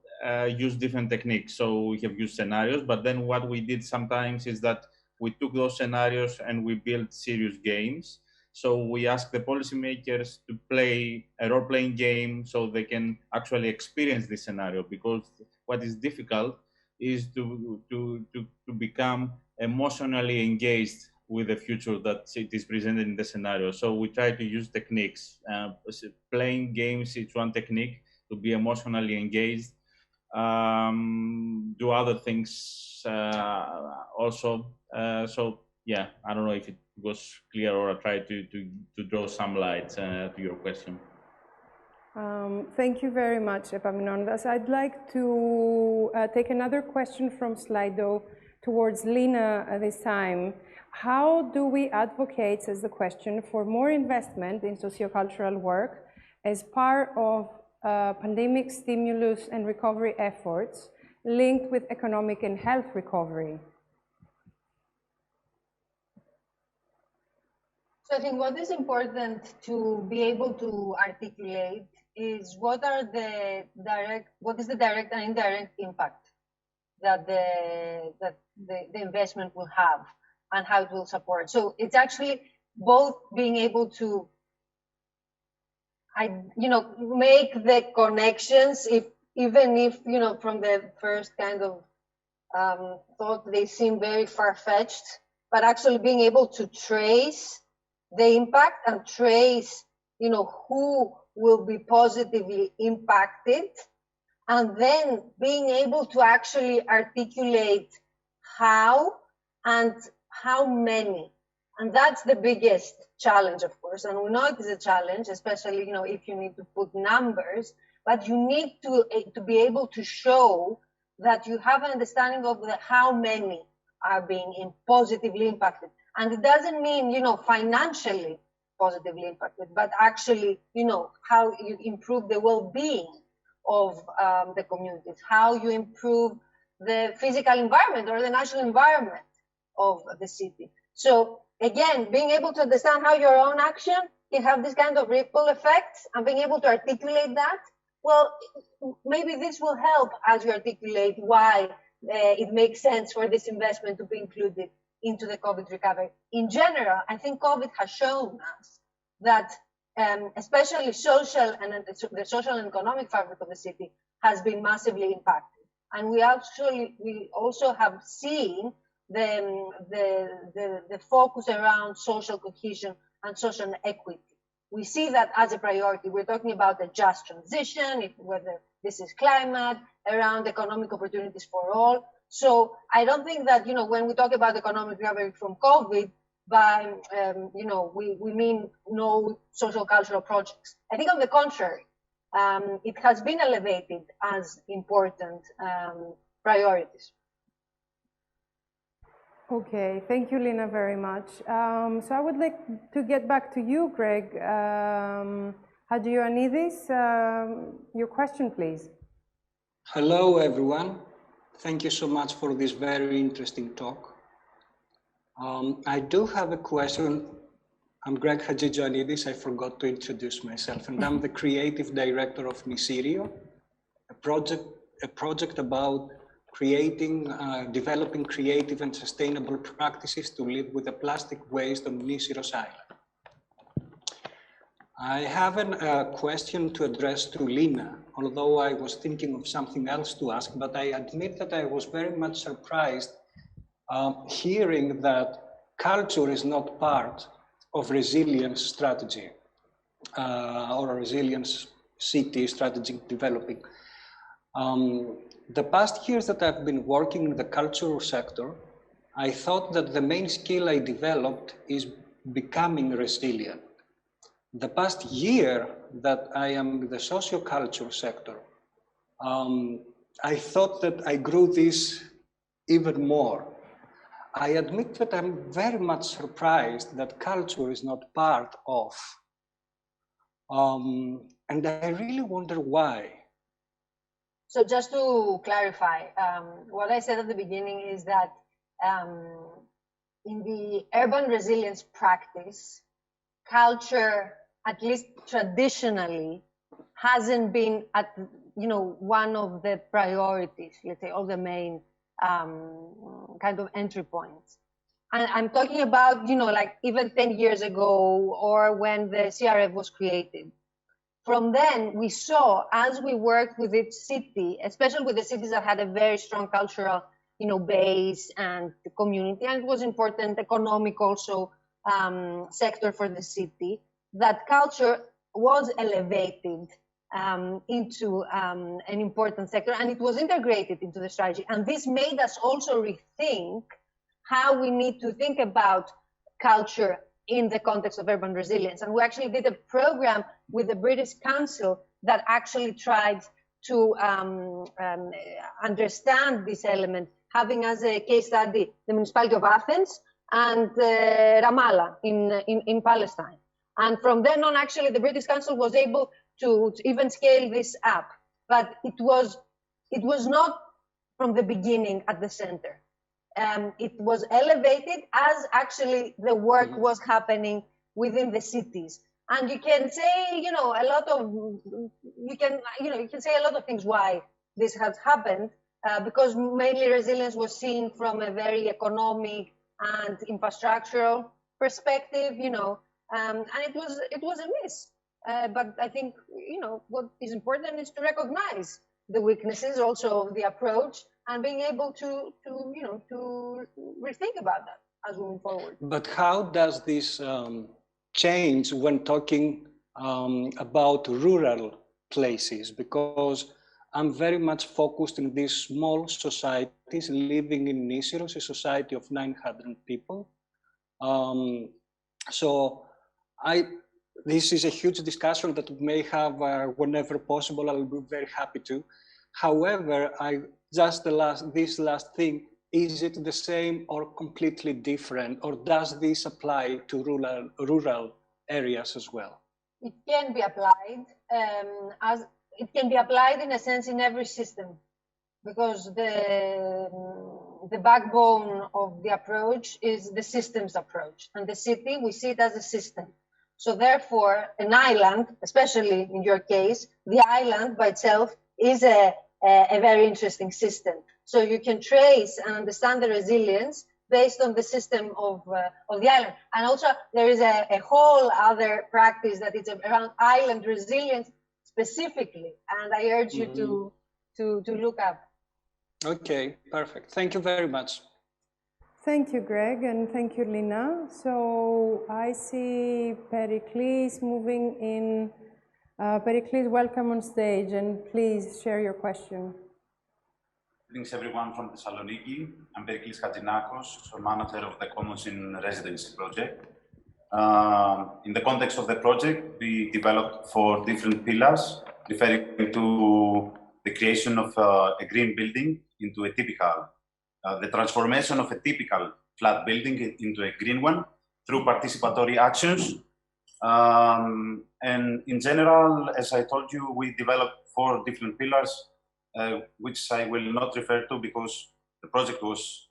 use different techniques. So we have used scenarios, but then what we did sometimes is that we took those scenarios and we built serious games. So we ask the policymakers to play a role-playing game so they can actually experience this scenario, because what is difficult is to become emotionally engaged with the future that it is presented in the scenario. So we try to use techniques. Playing games is one technique to be emotionally engaged. Do other things also. So yeah, I don't know if it was clear or I tried to draw some light to your question. Thank you very much, Epaminondas. I'd like to take another question from Slido towards Lina this time. How do we advocate, says the question, for more investment in sociocultural work as part of pandemic stimulus and recovery efforts linked with economic and health recovery? So I think what is important to be able to articulate is what is the direct and indirect impact that the investment will have and how it will support. So it's actually both being able to make the connections, even if from the first kind of thought they seem very far-fetched, but actually being able to trace the impact and trace who will be positively impacted, and then being able to actually articulate how and how many. And that's the biggest challenge, of course. And we know it is a challenge, especially if you need to put numbers, but you need to be able to show that you have an understanding of how many are being positively impacted. And it doesn't mean financially positively impacted, but actually how you improve the well-being of the communities, how you improve the physical environment or the natural environment of the city. So again, being able to understand how your own action can have this kind of ripple effects and being able to articulate that, well, maybe this will help as you articulate why it makes sense for this investment to be included into the COVID recovery. In general, I think COVID has shown us that especially the social and economic fabric of the city has been massively impacted. And we also have seen the focus around social cohesion and social equity. We see that as a priority. We're talking about a just transition, whether this is climate, around economic opportunities for all. So I don't think that, when we talk about economic recovery from COVID, we mean no social cultural projects. I think on the contrary, it has been elevated as important priorities. Okay, thank you, Lina, very much. So I would like to get back to you, Greg. Hadjiioannidis, your question, please. Hello, everyone. Thank you so much for this very interesting talk. I do have a question. I'm Greg Hadjiioannidis. I forgot to introduce myself, and I'm the creative director of Nisirio, a project about developing creative and sustainable practices to live with the plastic waste on Nisiros Island. I have a question to address to Lina, although I was thinking of something else to ask, but I admit that I was very much surprised hearing that culture is not part of resilience strategy or a resilience city strategy developing. The past years that I've been working in the cultural sector, I thought that the main skill I developed is becoming resilient. The past year that I am in the sociocultural sector, I thought that I grew this even more. I admit that I'm very much surprised that culture is not part of. And I really wonder why. So just to clarify, what I said at the beginning is that in the urban resilience practice, culture, at least traditionally, hasn't been at one of the priorities, let's say, or the main kind of entry points. And I'm talking about, like even 10 years ago or when the CRF was created. From then, we saw, as we worked with each city, especially with the cities that had a very strong cultural, base and community, and it was important economic also sector for the city, that culture was elevated into an important sector, and it was integrated into the strategy. And this made us also rethink how we need to think about culture in the context of urban resilience. And we actually did a program with the British Council that actually tried to understand this element, having as a case study the municipality of Athens and Ramallah in Palestine. And from then on, actually, the British Council was able to even scale this up. But it was not from the beginning at the center. It was elevated as actually the work was happening within the cities. And you can say, you can say a lot of things why this has happened, because mainly resilience was seen from a very economic and infrastructural perspective, and it was a miss. But I think, what is important is to recognize the weaknesses also of the approach and being able to rethink about that as we move forward. But how does this change when talking about rural places? Because I'm very much focused in these small societies living in Nisyros, a society of 900 people. So this is a huge discussion that we may have whenever possible. I'll be very happy to. However, this last thing, is it the same or completely different, or does this apply to rural areas as well? It can be applied it can be applied in a sense in every system, because the backbone of the approach is the systems approach, and the city, we see it as a system. So therefore, an island, especially in your case, the island by itself is a very interesting system. So you can trace and understand the resilience based on the system of the island. And also there is a whole other practice that is around island resilience specifically. And I urge you to look up. Okay, perfect. Thank you very much. Thank you, Greg, and thank you, Lina. So I see Pericles moving in. Pericles, welcome on stage, and please share your question. Greetings, everyone from Thessaloniki. I'm Pericles Hatzinakos, manager of the Commons in Residency project. In the context of the project, we developed 4 different pillars, referring to the creation of a green building into a typical, the transformation of a typical flat building into a green one through participatory actions. And in general, as I told you, we developed 4 different pillars, which I will not refer to because the project was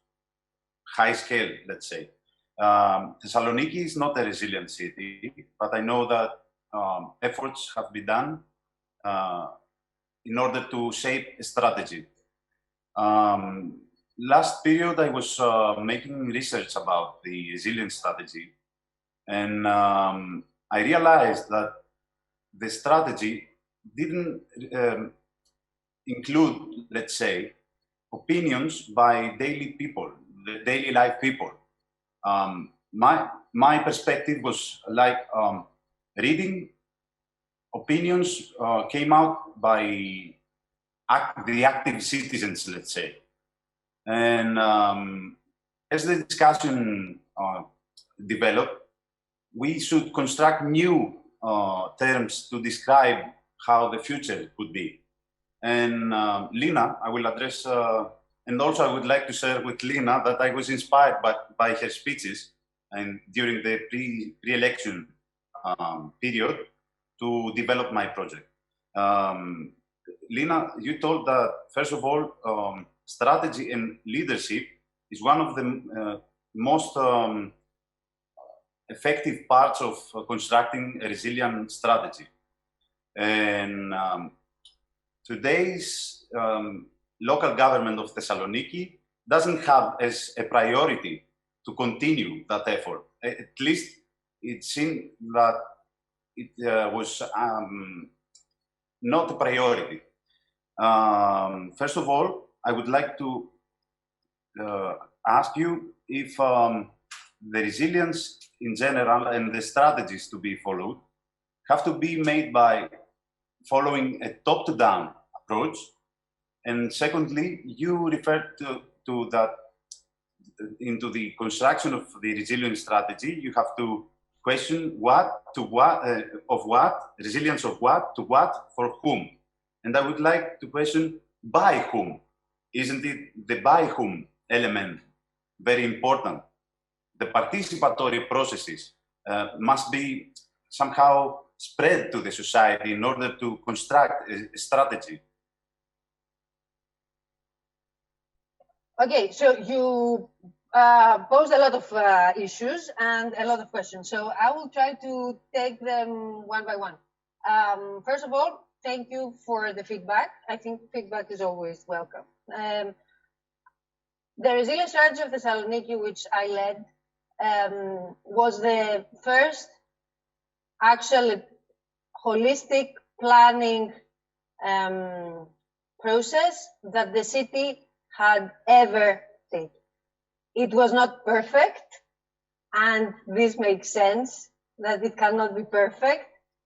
high scale, let's say. Thessaloniki is not a resilient city, but I know that efforts have been done in order to shape a strategy. Last period, I was making research about the resilience strategy, and I realized that the strategy didn't include, let's say, opinions by daily people, the daily life people. My perspective was like reading opinions came out by the active citizens, let's say. And as the discussion developed, we should construct new terms to describe how the future could be. And Lina, I will address, and also I would like to share with Lina that I was inspired by her speeches and during the pre-election period to develop my project. Lina, you told that, first of all, strategy and leadership is one of the most effective parts of constructing a resilient strategy. And today's local government of Thessaloniki doesn't have as a priority to continue that effort. At least it seemed that it was not a priority. First of all, I would like to ask you if the resilience in general and the strategies to be followed have to be made by following a top-to-down approach. And secondly, you referred to that into the construction of the resilience strategy, you have to question what to what, of what, resilience of what to what, for whom. And I would like to question by whom. Isn't it the by whom element very important? The participatory processes must be somehow spread to the society in order to construct a strategy. Okay, so you posed a lot of issues and a lot of questions. So I will try to take them one by one. First of all, thank you for the feedback. I think feedback is always welcome. The resilience strategy of Thessaloniki, which I led, was the first actual holistic planning process that the city had ever taken. It was not perfect, and this makes sense that it cannot be perfect,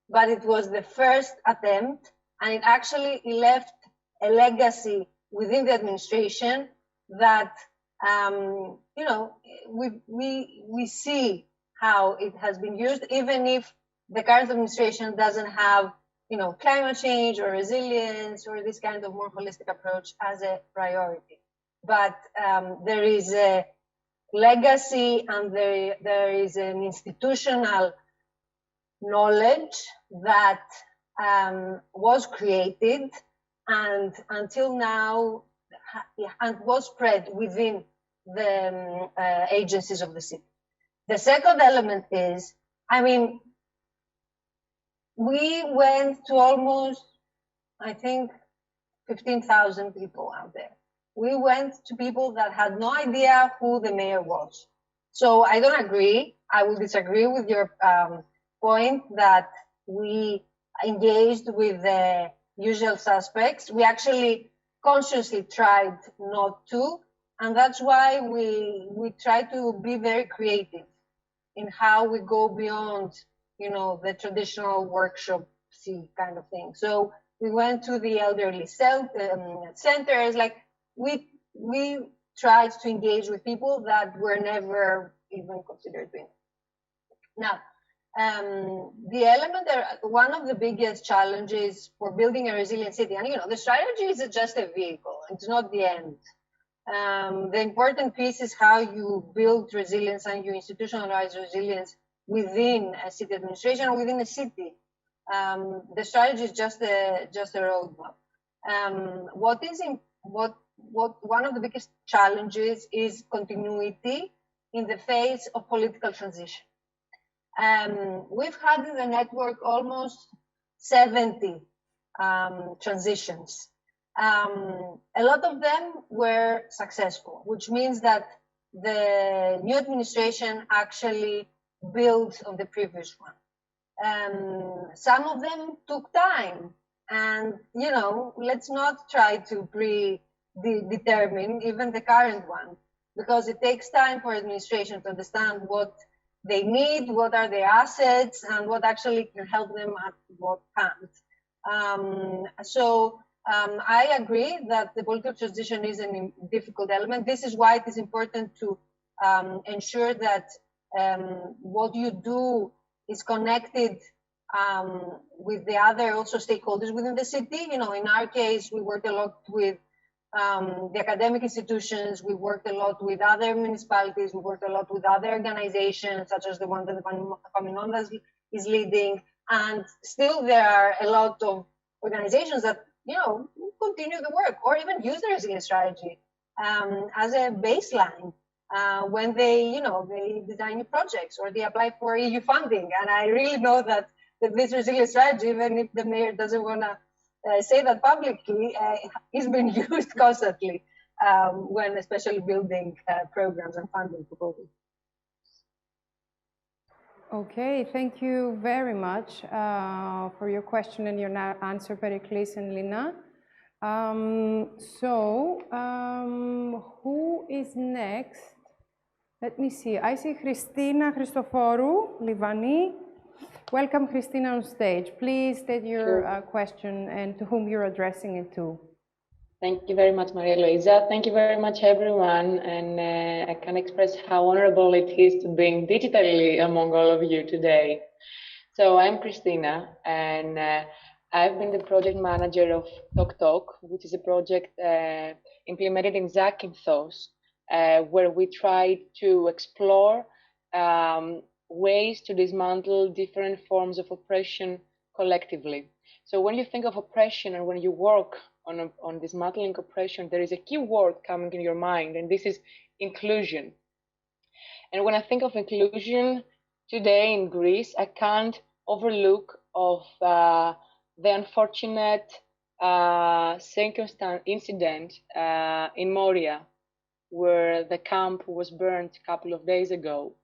but it was the first attempt, and it actually left a legacy within the administration that you know, we see how it has been used, even if the current administration doesn't have, you know, climate change or resilience or this kind of more holistic approach as a priority. But there is a legacy and there is an institutional knowledge that was created and until now and was spread within the agencies of the city. The second element is, I mean, we went to almost, I think, 15,000 people out there. We went to people that had no idea who the mayor was. So I don't agree. I will disagree with your point that we engaged with the usual suspects. We actually consciously tried not to, and that's why we try to be very creative in how we go beyond, you know, the traditional workshop-y kind of thing. So we went to the elderly centers, like we tried to engage with people that were never even considered doing it. Now, the element that one of the biggest challenges for building a resilient city, and you know, the strategy is just a vehicle, it's not the end. The important piece is how you build resilience and you institutionalize resilience within a city administration or within a city. The strategy is just a roadmap. One of the biggest challenges is continuity in the face of political transition. We've had in the network almost 70 transitions. A lot of them were successful, which means that the new administration actually built on the previous one. Some of them took time, and you know, let's not try to predetermine even the current one, because it takes time for administration to understand what they need, what are their assets, and what actually can help them and what can't. I agree that the political transition is a difficult element. This is why it is important to ensure that what you do is connected with the other also stakeholders within the city. You know, in our case, we worked a lot with the academic institutions. We worked a lot with other municipalities. We worked a lot with other organizations, such as the one that the Paminondas is leading. And still, there are a lot of organizations that, you know, continue the work or even use the resilience strategy as a baseline when they, you know, they design new projects or they apply for EU funding. And I really know that this resilience strategy, even if the mayor doesn't want to say that publicly, is being used constantly when especially building programs and funding proposals. Okay, thank you very much for your question and your answer, Pericles and Lina. Who is next? Let me see. I see Christina Christoforou, Livani. Welcome, Christina, on stage. Please state your question and to whom you're addressing it to. Thank you very much, Maria Luisa. Thank you very much, everyone. And I can express how honorable it is to be digitally among all of you today. So I'm Christina, and I've been the project manager of Talk, which is a project implemented in Zakynthos, where we try to explore ways to dismantle different forms of oppression collectively. So when you think of oppression and when you work on dismantling oppression, there is a key word coming in your mind, and this is inclusion. And when I think of inclusion today in Greece, I can't overlook of the unfortunate circumstance incident in Moria, where the camp was burned a couple of days ago.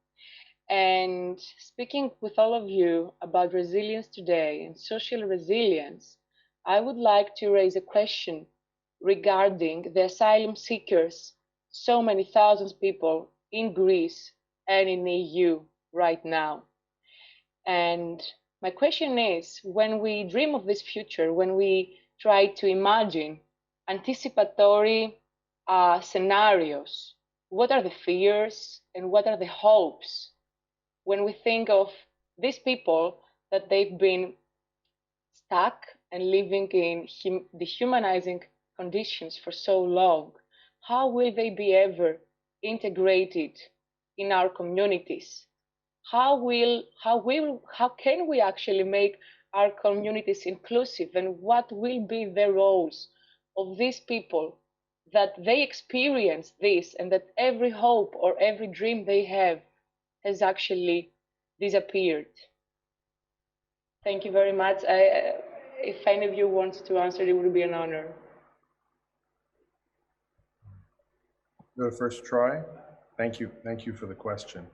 And speaking with all of you about resilience today and social resilience, I would like to raise a question regarding the asylum seekers, so many thousands of people in Greece and in the EU right now. And my question is, when we dream of this future, when we try to imagine anticipatory scenarios, what are the fears and what are the hopes? When we think of these people that they've been stuck and living in dehumanizing conditions for so long, how will they be ever integrated in our communities? How can we actually make our communities inclusive, and what will be the roles of these people that they experience this and that every hope or every dream they have has actually disappeared? Thank you very much. If any of you wants to answer, it would be an honor. The first try. Thank you for the question,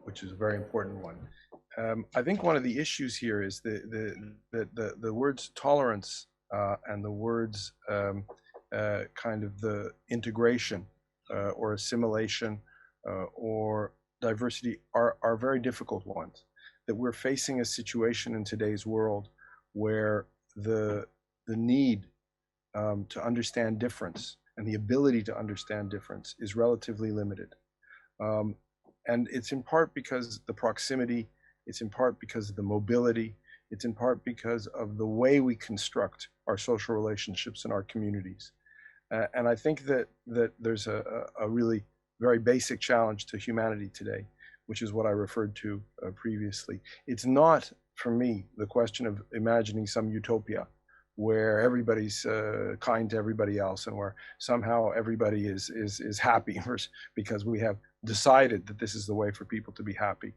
which is a very important one. I think one of the issues here is the words tolerance and the words kind of the integration or assimilation or diversity are very difficult ones. That we're facing a situation in today's world where the need to understand difference and the ability to understand difference is relatively limited. And it's in part because the proximity, it's in part because of the mobility, it's in part because of the way we construct our social relationships in our communities. And I think that there's a really very basic challenge to humanity today, which is what I referred to previously. It's not, for me, the question of imagining some utopia where everybody's kind to everybody else and where somehow everybody is happy because we have decided that this is the way for people to be happy.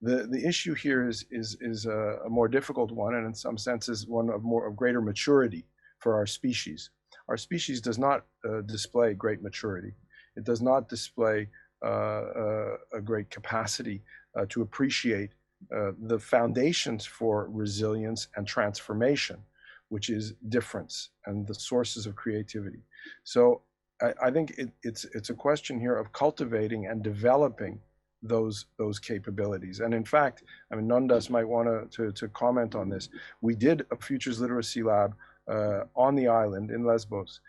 The issue here is a more difficult one, and in some senses one of greater maturity for our species. Our species does not display great maturity. It does not display a great capacity to appreciate the foundations for resilience and transformation, which is difference and the sources of creativity. So I think it's a question here of cultivating and developing those capabilities. And in fact, I mean, Nondas might want to comment on this. We did a Futures Literacy Lab on the island in Lesbos,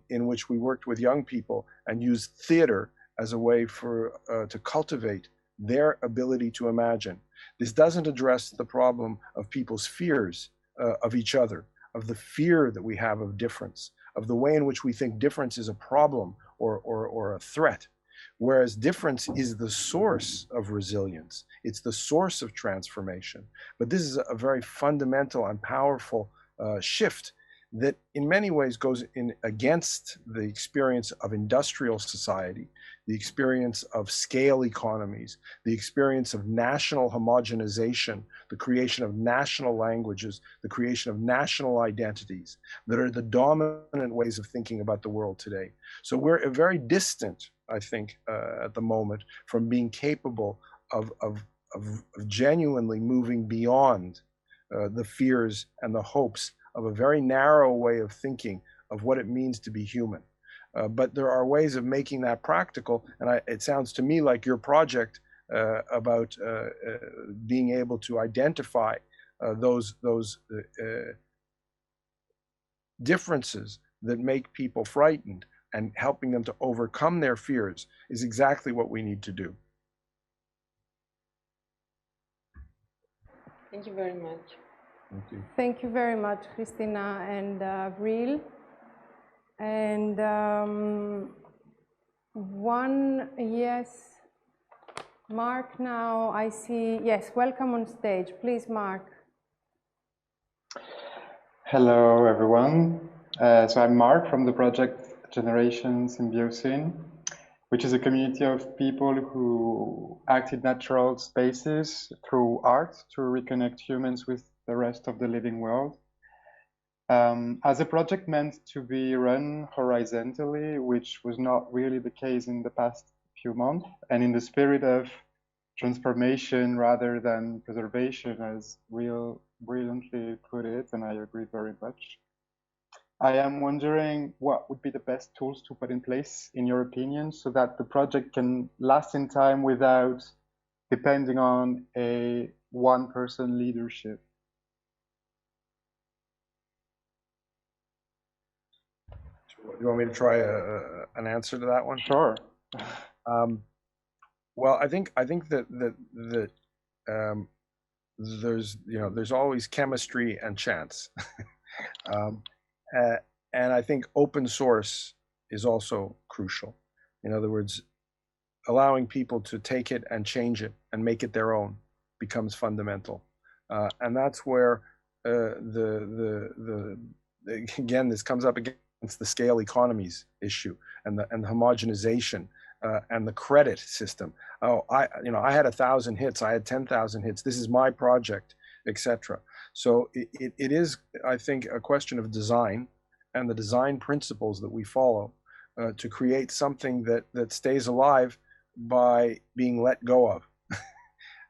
in which we worked with young people and used theater as a way to cultivate their ability to imagine. This doesn't address the problem of people's fears of each other, of the fear that we have of difference, of the way in which we think difference is a problem or a threat. Whereas difference is the source of resilience. It's the source of transformation. But this is a very fundamental and powerful shift that in many ways goes in against the experience of industrial society, the experience of scale economies, the experience of national homogenization, the creation of national languages, the creation of national identities that are the dominant ways of thinking about the world today. So we're very distant, I think, at the moment from being capable of genuinely moving beyond the fears and the hopes of a very narrow way of thinking of what it means to be human. But there are ways of making that practical, and it sounds to me like your project about being able to identify those differences that make people frightened and helping them to overcome their fears is exactly what we need to do. Thank you very much. Thank you. Thank you very much, Christina and Riel. And yes, Mark now, I see, yes, welcome on stage. Please, Mark. Hello, everyone. So I'm Mark from the project Generation Symbiosine, which is a community of people who act in natural spaces through art to reconnect humans with the rest of the living world. As a project meant to be run horizontally, which was not really the case in the past few months, and in the spirit of transformation rather than preservation, as Riel brilliantly put it, and I agree very much. I am wondering what would be the best tools to put in place, in your opinion, so that the project can last in time without depending on a one-person leadership. You want me to try an answer to that one? Sure. Well, I think that there's always chemistry and chance, and I think open source is also crucial. In other words, allowing people to take it and change it and make it their own becomes fundamental, and that's where again this comes up against the scale economies issue and the homogenization and the credit system. Oh, I had 1,000 hits, I had 10,000 hits. This is my project, etc. So it is, I think, a question of design and the design principles that we follow to create something that stays alive by being let go of.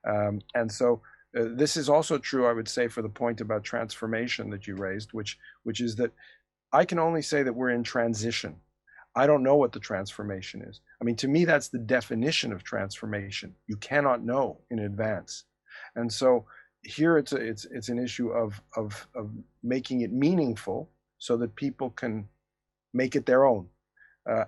And so this is also true, I would say, for the point about transformation that you raised, which is that I can only say that we're in transition. I don't know what the transformation is. I mean, to me, that's the definition of transformation. You cannot know in advance. And so here it's an issue of making it meaningful so that people can make it their own.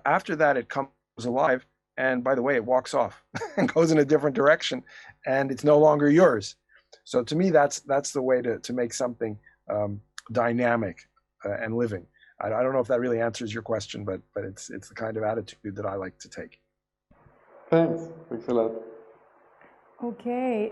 After that, it comes alive. And by the way, it walks off and goes in a different direction, and it's no longer yours. So to me, that's the way to make something dynamic and living. I don't know if that really answers your question, but it's the kind of attitude that I like to take. Thanks a lot. Okay,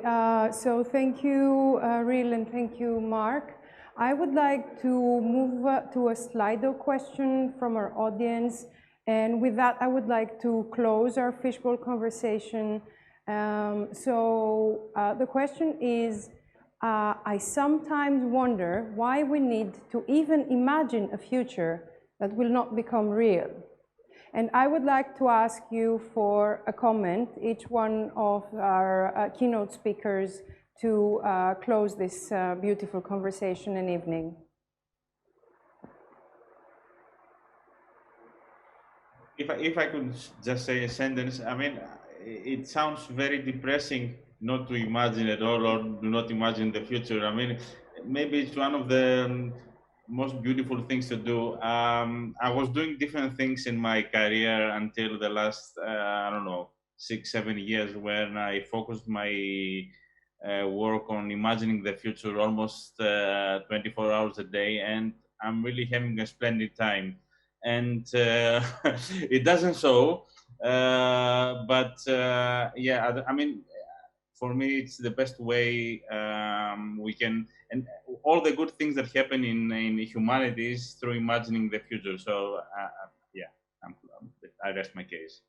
so thank you, Riel, and thank you, Mark. I would like to move to a Slido question from our audience. And with that, I would like to close our fishbowl conversation. The question is, I sometimes wonder why we need to even imagine a future that will not become real. And I would like to ask you for a comment, each one of our keynote speakers, to close this beautiful conversation and evening. If I could just say a sentence, I mean, it sounds very depressing not to imagine at all or do not imagine the future. I mean, maybe it's one of the most beautiful things to do. I was doing different things in my career until the last, I don't know, 6-7 years, when I focused my work on imagining the future almost 24 hours a day, and I'm really having a splendid time. And it doesn't show, but yeah, I mean, for me, it's the best way we can, and all the good things that happen in humanity is through imagining the future. So yeah, I rest my case.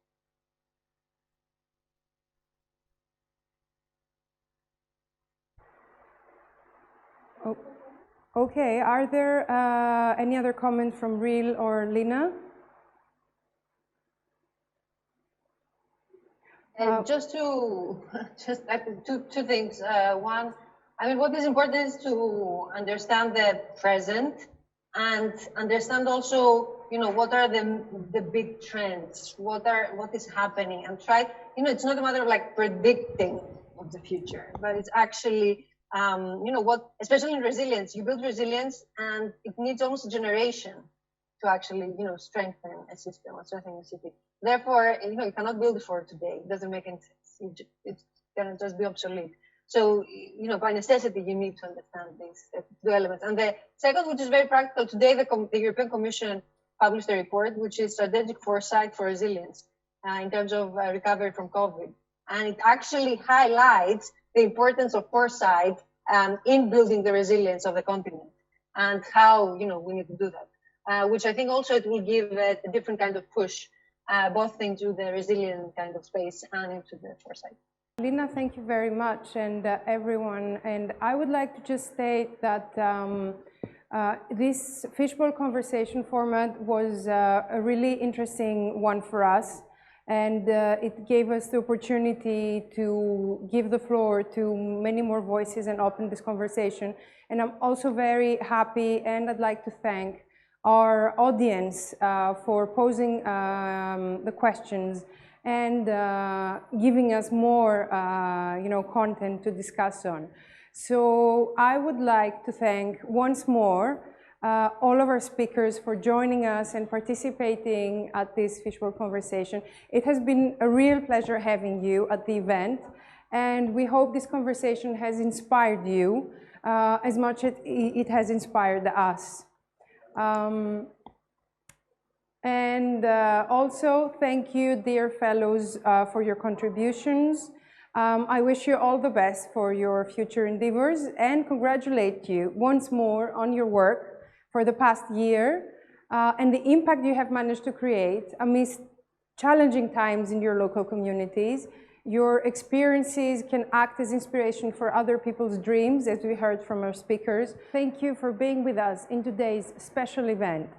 Oh, okay, are there any other comments from Riel or Lina? Just two things. One, I mean, what is important is to understand the present and understand also, you know, what are the big trends, what is happening, and try, you know, it's not a matter of like predicting of the future, but it's actually, you know, what, especially in resilience, you build resilience and it needs almost a generation to actually, you know, strengthen a system or strengthen a city. Therefore, you know, you cannot build it for today. It doesn't make any sense. It's going to just be obsolete. So, you know, by necessity, you need to understand these two elements. And the second, which is very practical, today the European Commission published a report, which is strategic foresight for resilience in terms of recovery from COVID. And it actually highlights the importance of foresight in building the resilience of the continent and how, you know, we need to do that, which I think also it will give a different kind of push, both into the resilient kind of space and into the foresight. Lina, thank you very much, and everyone. And I would like to just state that this fishbowl conversation format was a really interesting one for us, and it gave us the opportunity to give the floor to many more voices and open this conversation. And I'm also very happy, and I'd like to thank our audience for posing the questions and giving us more, you know, content to discuss on. So I would like to thank once more all of our speakers for joining us and participating at this fishbowl conversation. It has been a real pleasure having you at the event, and we hope this conversation has inspired you as much as it has inspired us. Also, thank you, dear fellows, for your contributions. I wish you all the best for your future endeavors and congratulate you once more on your work for the past year and the impact you have managed to create amidst challenging times in your local communities. Your experiences can act as inspiration for other people's dreams, as we heard from our speakers. Thank you for being with us in today's special event.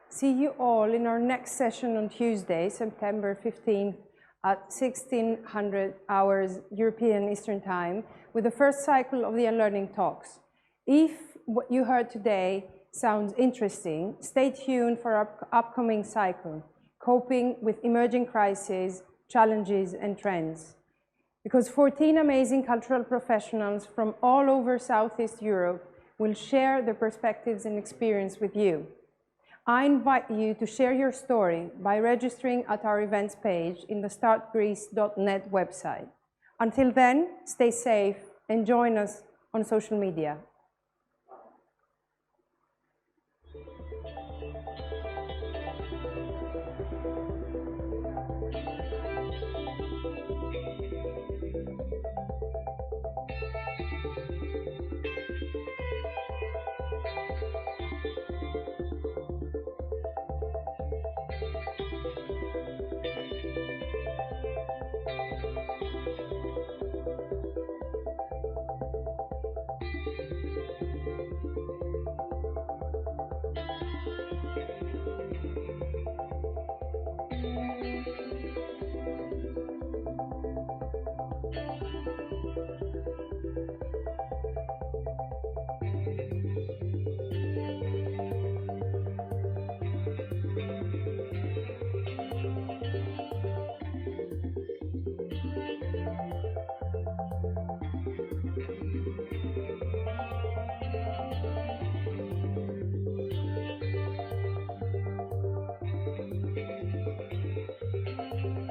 See you all in our next session on Tuesday, September 15th at 1600 hours European Eastern Time with the first cycle of the Unlearning Talks. If what you heard today sounds interesting, stay tuned for our upcoming cycle, Coping with Emerging Crises, Challenges and Trends. Because 14 amazing cultural professionals from all over Southeast Europe will share their perspectives and experience with you. I invite you to share your story by registering at our events page in the startgreece.net website. Until then, stay safe and join us on social media.